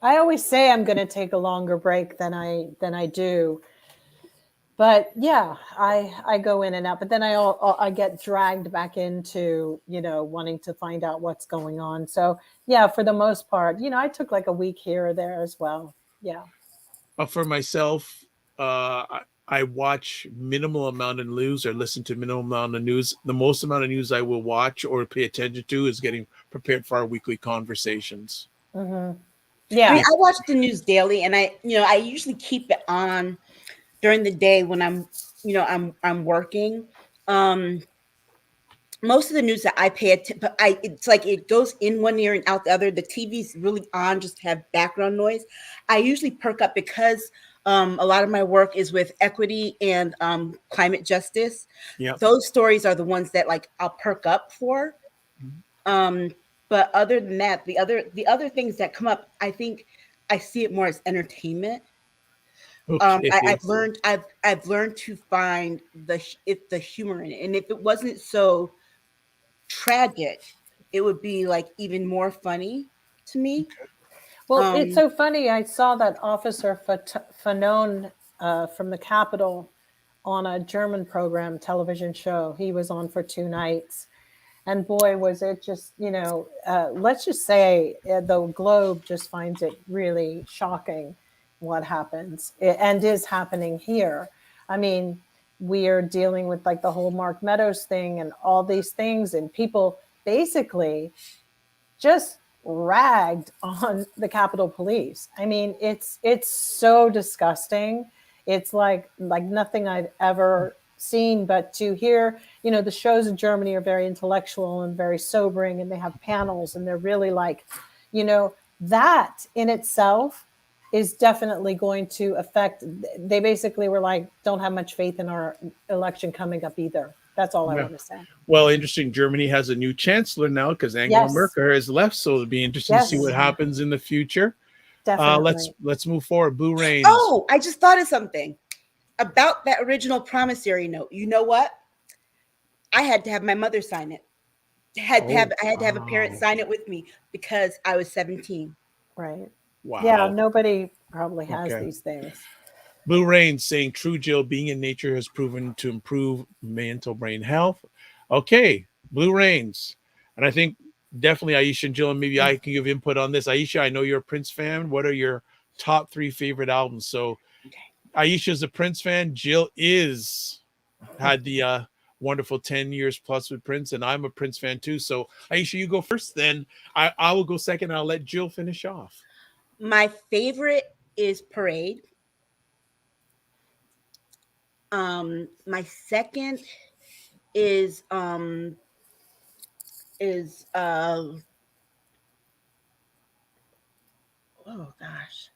S2: I always say I'm going to take a longer break than I do. But yeah, I go in and out, but then I get dragged back into, wanting to find out what's going on. So yeah, for the most part, I took like a week here or there as well. Yeah.
S3: For myself, I watch minimal amount of news or listen to minimal amount of news. The most amount of news I will watch or pay attention to is getting prepared for our weekly conversations.
S2: Mm-hmm. Yeah.
S4: I mean, I watch the news daily, and I usually keep it on during the day when I'm working. Most of the news that I pay attention, but it's like it goes in one ear and out the other. The TV's really on, just to have background noise. I usually perk up because a lot of my work is with equity and climate justice.
S3: Yeah,
S4: those stories are the ones that like I'll perk up for. But other than that, the other things that come up, I think I see it more as entertainment.
S3: Okay.
S4: I've learned to find the humor in it, and if it wasn't so tragic, it would be like even more funny to me.
S2: Well, it's so funny. I saw that Officer Fanon from the Capitol on a German program, television show. He was on for 2 nights. And boy, was it just, let's just say the globe just finds it really shocking what happens and is happening here. I mean, we are dealing with like the whole Mark Meadows thing and all these things, and people basically just ragged on the Capitol Police. I mean, it's so disgusting. It's like nothing I've ever seen. But to hear, the shows in Germany are very intellectual and very sobering, and they have panels, and they're really like, that in itself is definitely going to affect. They basically were like, don't have much faith in our election coming up either. That's all I want to say.
S3: Well, interesting. Germany has a new chancellor now because Angela Merkel has left, so it'll be interesting to see what happens in the future.
S2: Definitely.
S3: Let's move forward. Blue Rains.
S4: Oh, I just thought of something about that original promissory note. You know what? I had to have my mother sign it. I had to have a parent sign it with me because I was 17.
S2: Right.
S3: Wow.
S2: Yeah, nobody probably has these things.
S3: Blue Rain saying, true, Jill, being in nature has proven to improve mental brain health. Okay, Blue Rains. And I think definitely Aisha and Jill, and maybe I can give input on this. Aisha, I know you're a Prince fan. What are your top 3 favorite albums? So Aisha's a Prince fan. Jill had the wonderful 10 years plus with Prince, and I'm a Prince fan too. So Aisha, you go first, then I will go second. I'll let Jill finish off.
S4: My favorite is Parade. My second is oh gosh,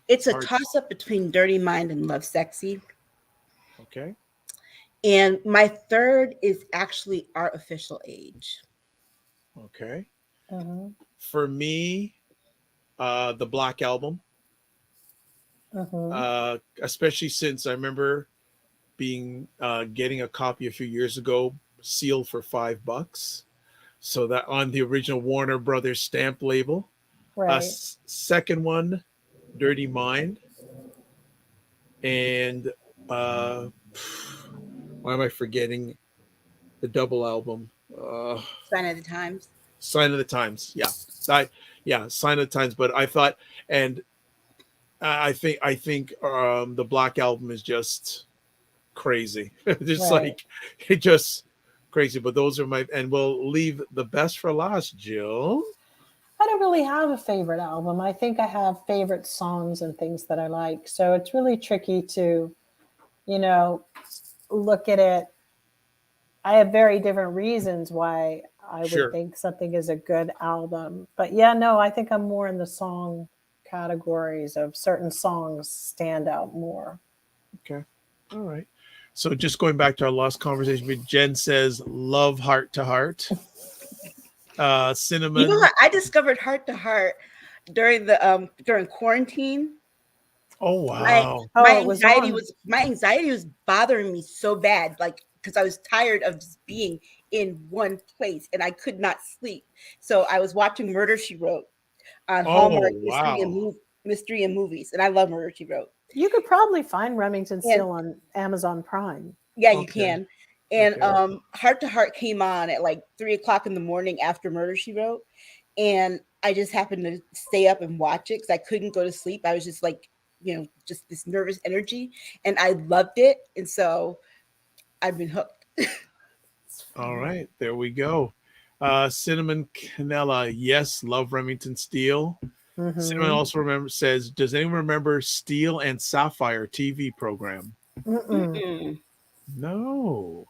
S4: it's a toss up between Dirty Mind and Love Sexy.
S3: Okay.
S4: And my third is actually Artificial Age.
S3: Okay.
S2: Mhm.
S3: For me, the Black Album,
S2: Mhm.
S3: especially since I remember being getting a copy a few years ago, sealed for $5. So that on the original Warner Brothers stamp label.
S2: Right.
S3: Second one, Dirty Mind, and uh, why am I forgetting the double album?
S4: Sign of the Times.
S3: Sign of the Times. Yeah, Sign of the Times. But I thought, and I think the Black Album is just crazy. Just
S2: Right.
S3: like it just crazy. But those are my, and we'll leave the best for last, Jill.
S2: I don't really have a favorite album. I think I have favorite songs and things that I like. So it's really tricky to, you know, look at it. I have very different reasons why I would
S3: Sure.
S2: think something is a good album. But yeah, no, I think I'm more in the song categories of certain songs stand out more.
S3: Okay. All right. So just going back to our last conversation, Jen says, love Heart to Heart.
S4: You know
S3: Cinnamon.
S4: what? I discovered Heart to Heart during quarantine.
S3: Oh,
S4: My
S3: wow.
S2: Oh, it was on.
S4: my anxiety was bothering me so bad, like because I was tired of just being in one place and I could not sleep. So I was watching Murder She Wrote on
S3: Oh,
S4: Hallmark
S3: wow.
S4: Mystery and Movies, and I love Murder She Wrote.
S2: You could probably find Remington
S4: And
S2: Steele on Amazon Prime.
S4: yeah, you
S3: Okay.
S4: can. And
S3: Okay.
S4: Heart to Heart came on at like 3 o'clock in the morning after Murder She Wrote, and I just happened to stay up and watch it because I couldn't go to sleep. I was just like, just this nervous energy, and I loved it, and so I've been hooked.
S3: All right. There we go. Cinnamon Canella. Yes. Love Remington Steele. Cinnamon
S2: Mm-hmm.
S3: also says, does anyone remember Steel and Sapphire TV program?
S2: Mm-mm.
S4: Mm-mm.
S3: No.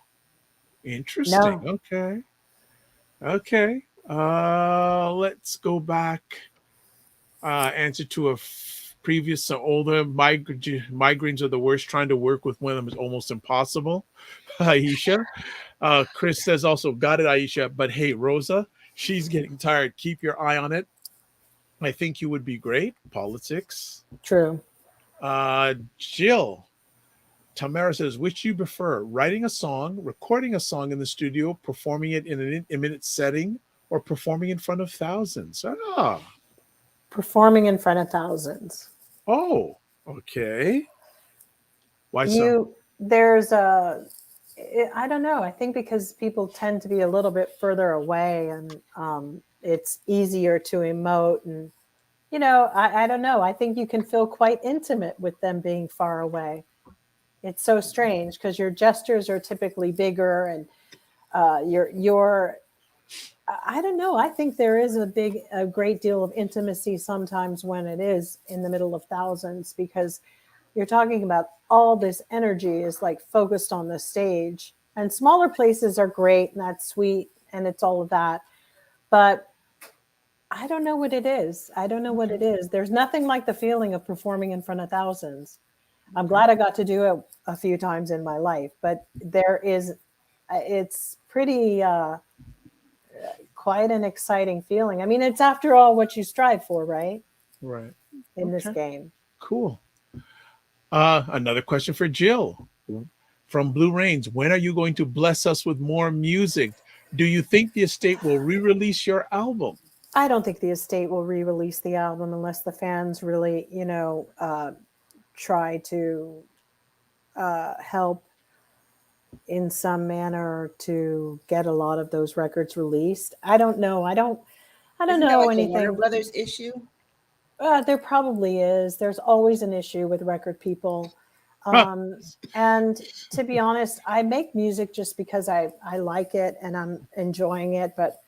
S3: Interesting.
S2: No.
S3: Okay. Okay. Let's go back. Answer to a previous older migraines are the worst. Trying to work with one of them is almost impossible. Aisha. Chris says also, got it, Aisha. But hey, Rosa, she's getting tired. Keep your eye on it. I think you would be great. Politics.
S2: True.
S3: Jill. Tamara says, which you prefer, writing a song, recording a song in the studio, performing it in an intimate setting, or performing in front of thousands?
S2: Performing in front of thousands.
S3: Oh, okay. Why so?
S2: There's I don't know. I think because people tend to be a little bit further away, and it's easier to emote. And I don't know. I think you can feel quite intimate with them being far away. It's so strange because your gestures are typically bigger, and your I don't know. I think there is a great deal of intimacy sometimes when it is in the middle of thousands, because you're talking about all this energy is like focused on the stage. And smaller places are great and that's sweet and it's all of that. But I don't know what it is. I don't know what it is. There's nothing like the feeling of performing in front of thousands. I'm glad I got to do it a few times in my life, but it's pretty quite an exciting feeling. I mean, it's after all what you strive for, right?
S3: Right.
S2: In this
S3: Okay.
S2: game.
S3: Cool. Another question for Jill from Blue Rains. When are you going to bless us with more music? Do you think the estate will re-release your album?
S2: I don't think the estate will re-release the album unless the fans really, try to help in some manner to get a lot of those records released. I don't know. I don't
S4: Isn't that
S2: know
S4: like a Warner
S2: anything.
S4: Brothers issue?
S2: There probably is. There's always an issue with record people.
S3: Huh.
S2: And to be honest, I make music just because I like it and I'm enjoying it. But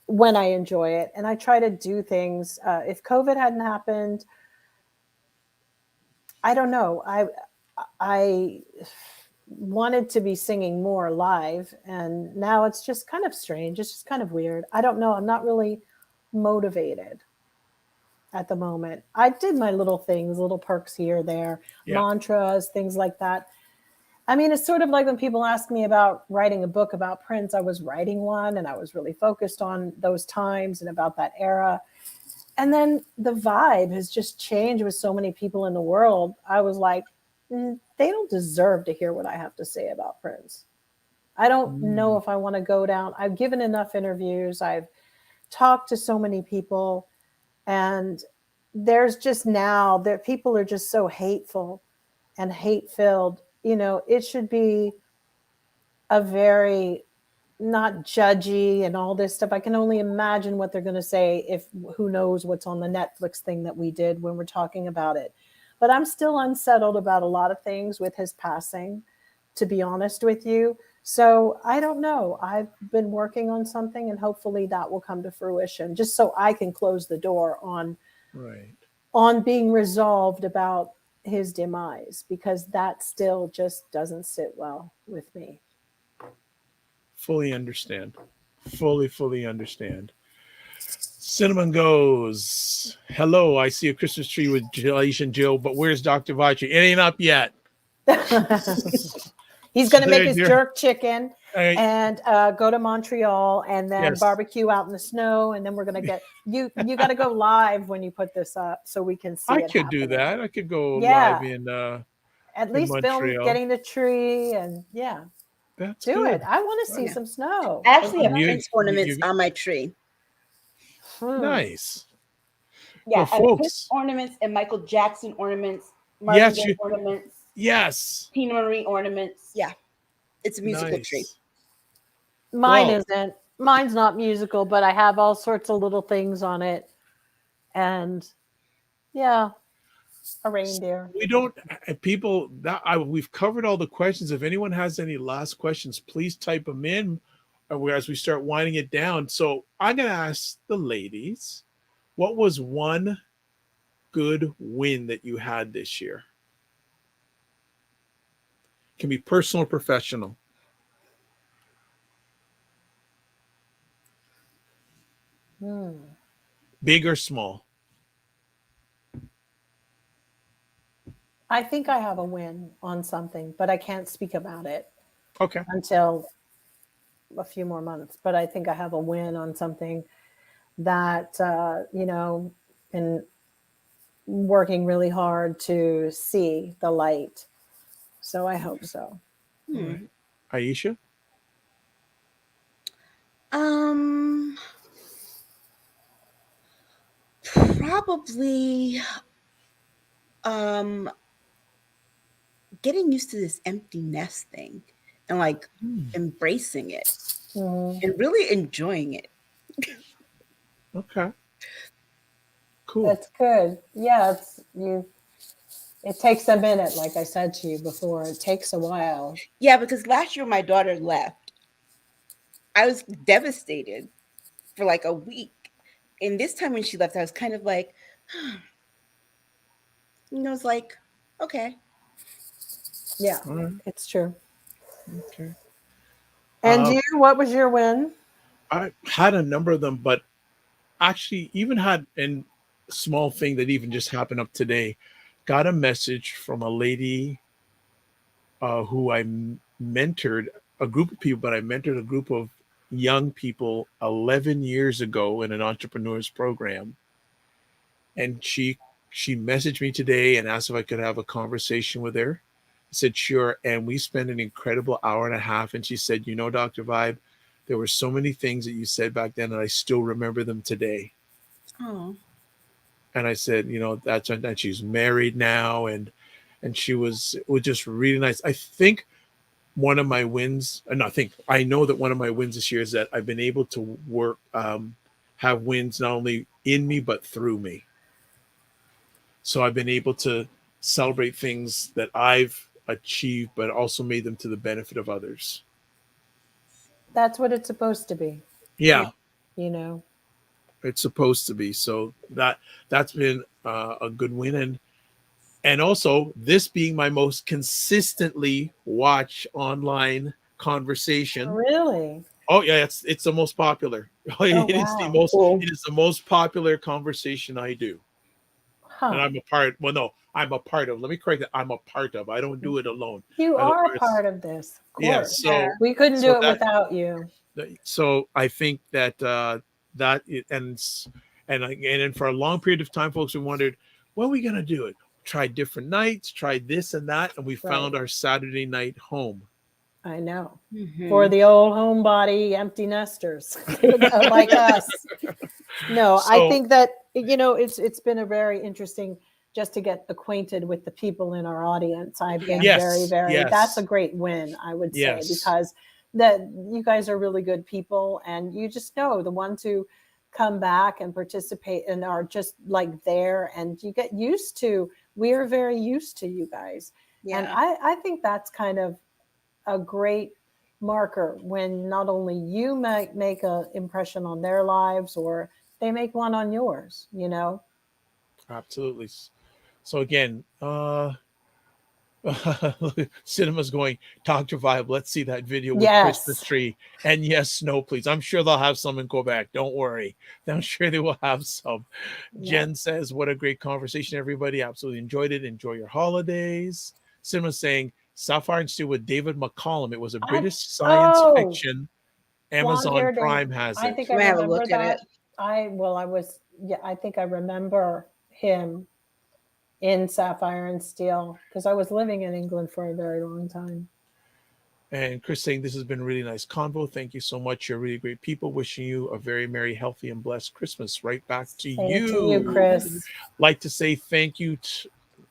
S2: when I enjoy it, and I try to do things, if COVID hadn't happened, I don't know. I wanted to be singing more live, and now it's just kind of strange. It's just kind of weird. I don't know. I'm not really motivated at the moment. I did my little things, little perks here, there,
S3: Yeah.
S2: mantras, things like that. I mean, it's sort of like when people ask me about writing a book about Prince. I was writing one and I was really focused on those times and about that era. And then the vibe has just changed with so many people in the world. I was like, they don't deserve to hear what I have to say about Prince. I don't know if I want to go down. I've given enough interviews. I've talked to so many people. And there's just now that people are just so hateful and hate filled. You know, it should be a very not judgy and all this stuff. I can only imagine what they're going to say if who knows what's on the Netflix thing that we did when we're talking about it. But I'm still unsettled about a lot of things with his passing, to be honest with you. So I don't know. I've been working on something and hopefully that will come to fruition just so I can close the door on being resolved about his demise, because that still just doesn't sit well with me.
S3: Fully understand. Fully understand. Cinnamon goes, hello, I see a Christmas tree with Aisha and Jill, but where's Dr. Vibe? It ain't up yet.
S2: He's going to make his jerk chicken and go to Montreal and then barbecue out in the snow. And then we're going to get you got to go live when you put this up so we can see
S3: I
S2: it
S3: could
S2: happening.
S3: do that. I could go live in
S2: at least
S3: Montreal.
S2: film getting the tree and
S3: That's
S2: do
S3: good.
S2: it. I want to see some snow.
S4: I actually have Prince ornaments on my tree.
S3: Nice.
S4: Yeah,
S3: well, folks,
S4: Prince ornaments and Michael Jackson ornaments, Marvin Gaye ornaments.
S3: Yes.
S4: Tina Marie ornaments. Yeah. It's a musical tree.
S2: Mine isn't. Mine's not musical, but I have all sorts of little things on it. And a reindeer.
S3: We don't people that we've covered all the questions. If anyone has any last questions, please type them in as we start winding it down. So I'm going to ask the ladies, what was one good win that you had this year? It can be personal or professional. Big or small?
S2: I think I have a win on something, but I can't speak about it until a few more months. But I think I have a win on something that, been working really hard to see the light. So I hope so.
S3: Right. Aisha?
S4: Probably getting used to this empty nest thing and like embracing it and really enjoying it.
S3: Okay. Cool.
S2: That's good. Yeah, it takes a minute, like I said to you before. It takes a while.
S4: Yeah, because last year my daughter left. I was devastated for like a week. And this time when she left, I was kind of like, and I was like, okay.
S2: Yeah, it's true.
S3: Okay.
S2: And you, what was your win?
S3: I had a number of them, but actually even had a small thing that even just happened up today. Got a message from a lady who I mentored a group of people, but I mentored a group of young people 11 years ago in an entrepreneur's program. And she messaged me today and asked if I could have a conversation with her. I said, sure. And we spent an incredible hour and a half. And she said, Dr. Vibe, there were so many things that you said back then, and I still remember them today.
S4: Oh.
S3: And I said, that's, and she's married now. And it was just really nice. I think one of my wins, I know that one of my wins this year is that I've been able to work, have wins not only in me, but through me. So I've been able to celebrate things that I've achieved, but also made them to the benefit of others.
S2: That's what it's supposed to be.
S3: Yeah. It's supposed to be. So that's been a good win. And also this being my most consistently watched online conversation.
S2: Really?
S3: Oh yeah, it's the most popular. It is the most popular conversation I do. And I'm a part. Well, no, I'm a part of. Let me correct that. I'm a part of. I don't do it alone.
S2: You
S3: I don't
S2: are
S3: do
S2: a
S3: it-
S2: part of this. Of
S3: Yeah.
S2: course.
S3: So
S2: We couldn't
S3: so
S2: do it
S3: that-
S2: without you.
S3: so I think that that it, and then for a long period of time, folks have wondered, when are we going to do it? Try different nights, try this and that, and we found our Saturday night home.
S2: I know.
S4: Mhm.
S2: For the old homebody empty nesters like us. No, I
S3: So-
S2: think that, you know, it's been a very interesting just to get acquainted with the people in our audience. I've been
S3: Yes,
S2: very,
S3: yes.
S2: that's a great win, I would say,
S3: Yes.
S2: because that you guys are really good people, and you just know the ones who come back and participate and are just like there, and you get used to, we're very used to you guys.
S4: Yeah.
S2: And I think that's kind of a great marker when not only you might make an impression on their lives or they make one on yours, you know?
S3: Absolutely. So again, Cinema's going, Dr. Vibe, let's see that video with
S2: Yes.
S3: Christmas tree. And yes, snow, please. I'm sure they'll have some in Quebec. Don't worry. I'm sure they will have some.
S2: Yeah.
S3: Jen says, what a great conversation, everybody. Absolutely enjoyed it. Enjoy your holidays. Cinema's saying, Sapphire and Steel with David McCallum. It was a British science fiction. Amazon
S2: Blonde-haired
S3: Prime
S2: and-
S3: has
S2: I
S3: it.
S2: think
S4: I'm
S2: I
S4: gonna have a
S2: remember
S4: look at
S2: that.
S4: it.
S2: I think I remember him in Sapphire and Steel because I was living in England for a very long time.
S3: And Chris saying, this has been a really nice convo. Thank you so much. You're really great people. Wishing you a very merry, healthy, and blessed Christmas. Right back to
S2: Same
S3: you.
S2: to you, Chris.
S3: Like to say thank you.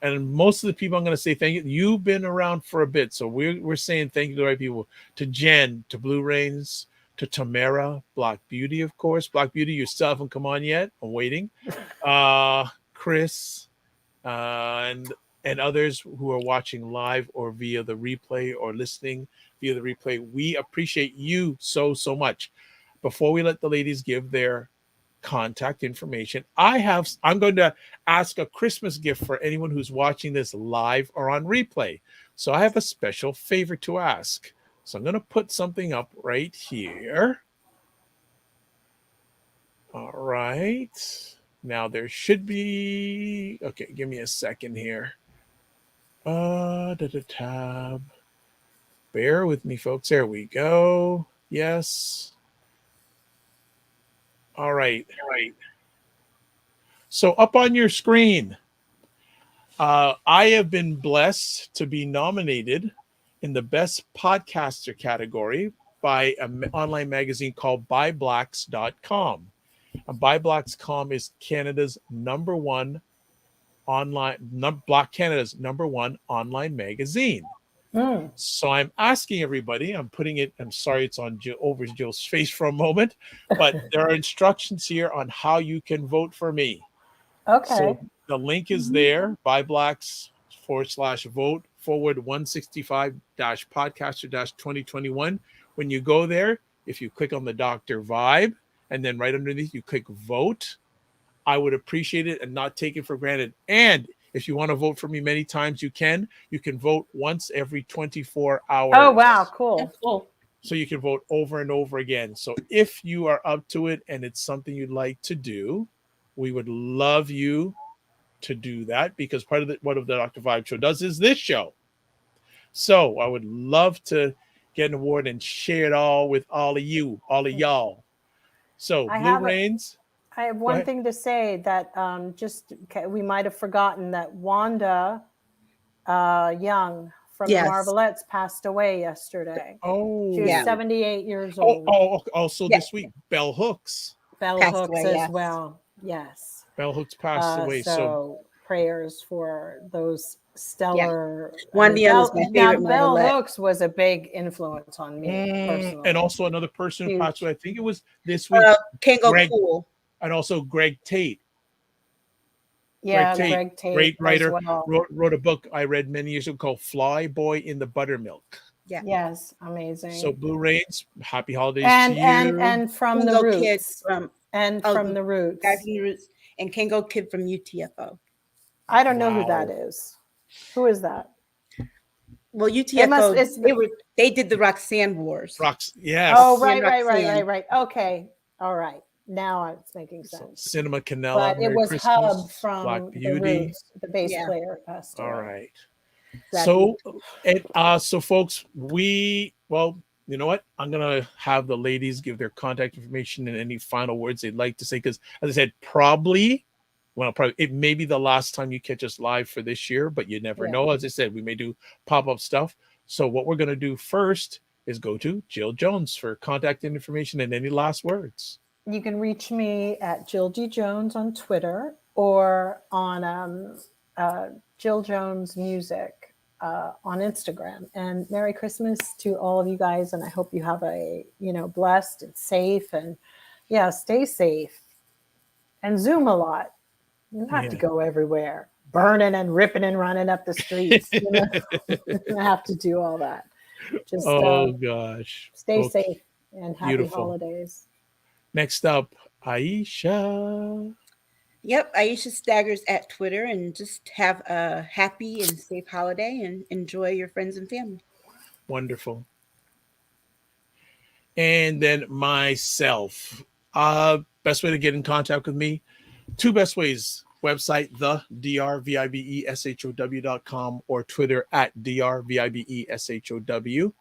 S3: And most of the people I'm going to say thank you. You've been around for a bit. So we're saying thank you to the right people. To Jen, to Blue Rains, to Tamara, Black Beauty, of course. Black Beauty, you still haven't come on yet. I'm waiting. Chris, and others who are watching live or via the replay or listening via the replay. We appreciate you so much. Before we let the ladies give their contact information, I'm going to ask a Christmas gift for anyone who's watching this live or on replay. So I have a special favor to ask. So I'm going to put something up right here. All right. Now there should be, okay, give me a second here. Tab. Bear with me, folks. There we go. Yes. All right. So up on your screen, I have been blessed to be nominated in the Best Podcaster category by an online magazine called ByBlacks.com. And ByBlacks.com is Canada's number one Black Canada's number one online magazine. So I'm asking everybody, I'm sorry it's on over Jill's face for a moment, but there are instructions here on how you can vote for me.
S2: Okay.
S3: So the link is there, byblacks.com/vote /165-podcaster-2021. When you go there, if you click on the Dr. Vibe and then right underneath you click vote, I would appreciate it and not take it for granted. And if you want to vote for me many times, you can vote once every 24 hours.
S2: Oh, wow. Cool.
S3: So you can vote over and over again. So if you are up to it and it's something you'd like to do, we would love you to do that, because part of what the Dr. Vibe show does is this show. So I would love to get an award and share it all with all of you, all of y'all. So Blue Rains.
S2: I have one thing to say that we might have forgotten that Wanda Young from the Marvelettes passed away yesterday.
S3: Oh,
S2: she was 78 years old.
S3: Also this week, Bell Hooks.
S2: Bell Hooks as well. Yes.
S3: Bell Hooks passed away.
S2: So prayers for those stellar.
S4: Wendy was my favorite.
S2: Bell Hooks was a big influence on me personally.
S3: And also another person who passed away, I think it was this week.
S4: Kango Cool.
S3: And also Greg Tate.
S2: Yeah, Greg Tate,
S3: great writer,
S2: well.
S3: wrote a book I read many years ago called Fly Boy in the Buttermilk.
S4: Yeah.
S2: Yes, amazing.
S3: So Blue Rains, happy holidays
S2: to you. And from
S4: Kango
S2: the Roots.
S4: Kids from
S2: the Roots.
S4: And Kango Kid from UTFO.
S2: I don't know who that is. Who is that?
S4: Well, UTFO, they did the Roxanne Wars.
S3: Yes.
S2: Oh, right. Okay. All right. Now it's making
S3: So
S2: sense.
S3: Cinema Canela,
S2: But it
S3: Merry
S2: was
S3: Christmas,
S2: Hub
S3: Black
S2: from the
S3: Beauty.
S2: Roots, the bass
S4: Yeah.
S2: player passed away.
S3: All right.
S2: Exactly.
S3: So folks, well, you know what? I'm gonna have the ladies give their contact information and any final words they'd like to say, because as I said, probably it may be the last time you catch us live for this year, but you never
S2: Yeah.
S3: know. As I said, we may do pop-up stuff. So what we're gonna do first is go to Jill Jones for contact information and any last words.
S2: You can reach me at Jill G. Jones on Twitter or on Jill Jones Music on Instagram. And Merry Christmas to all of you guys. And I hope you have a, blessed and safe, and stay safe and Zoom a lot. You don't have to go everywhere, burning and ripping and running up the streets. You don't have to do all that. Just
S3: gosh.
S2: stay safe and happy
S3: Beautiful.
S2: holidays.
S3: Next up, Aisha.
S4: Yep, Aisha Staggers at Twitter, and just have a happy and safe holiday and enjoy your friends and family.
S3: Wonderful. And then myself. Best way to get in contact with me, two best ways. Website, the drvibeshow.com, or Twitter at drvibeshow.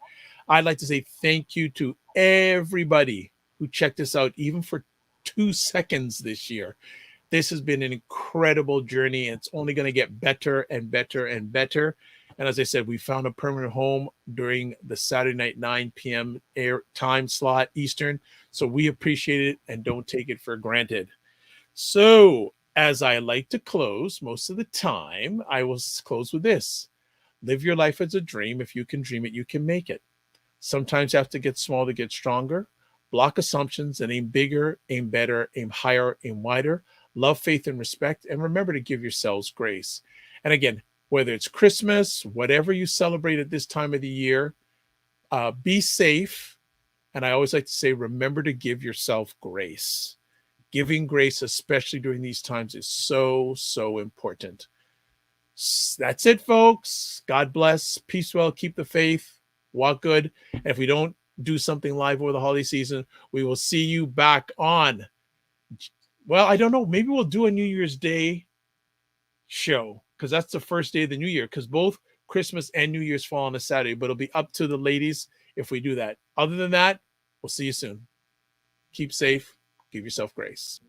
S3: I'd like to say thank you to everybody who checked us out, even for 2 seconds this year. This has been an incredible journey, and it's only going to get better and better and better. And as I said, we found a permanent home during the Saturday night 9 p.m. air time slot Eastern. So we appreciate it and don't take it for granted. So as I like to close most of the time, I will close with this. Live your life as a dream. If you can dream it, you can make it. Sometimes you have to get small to get stronger. Block assumptions and aim bigger, aim better, aim higher, aim wider. Love, faith, and respect. And remember to give yourselves grace. And again, whether it's Christmas, whatever you celebrate at this time of the year, be safe. And I always like to say, remember to give yourself grace. Giving grace, especially during these times, is so, so important. That's it, folks. God bless. Peace well. Keep the faith. Walk good. And if we don't do something live over the holiday season, we will see you back on. Well, I don't know. Maybe we'll do a New Year's Day show, because that's the first day of the new year, because both Christmas and New Year's fall on a Saturday, but it'll be up to the ladies if we do that. Other than that, we'll see you soon. Keep safe. Give yourself grace.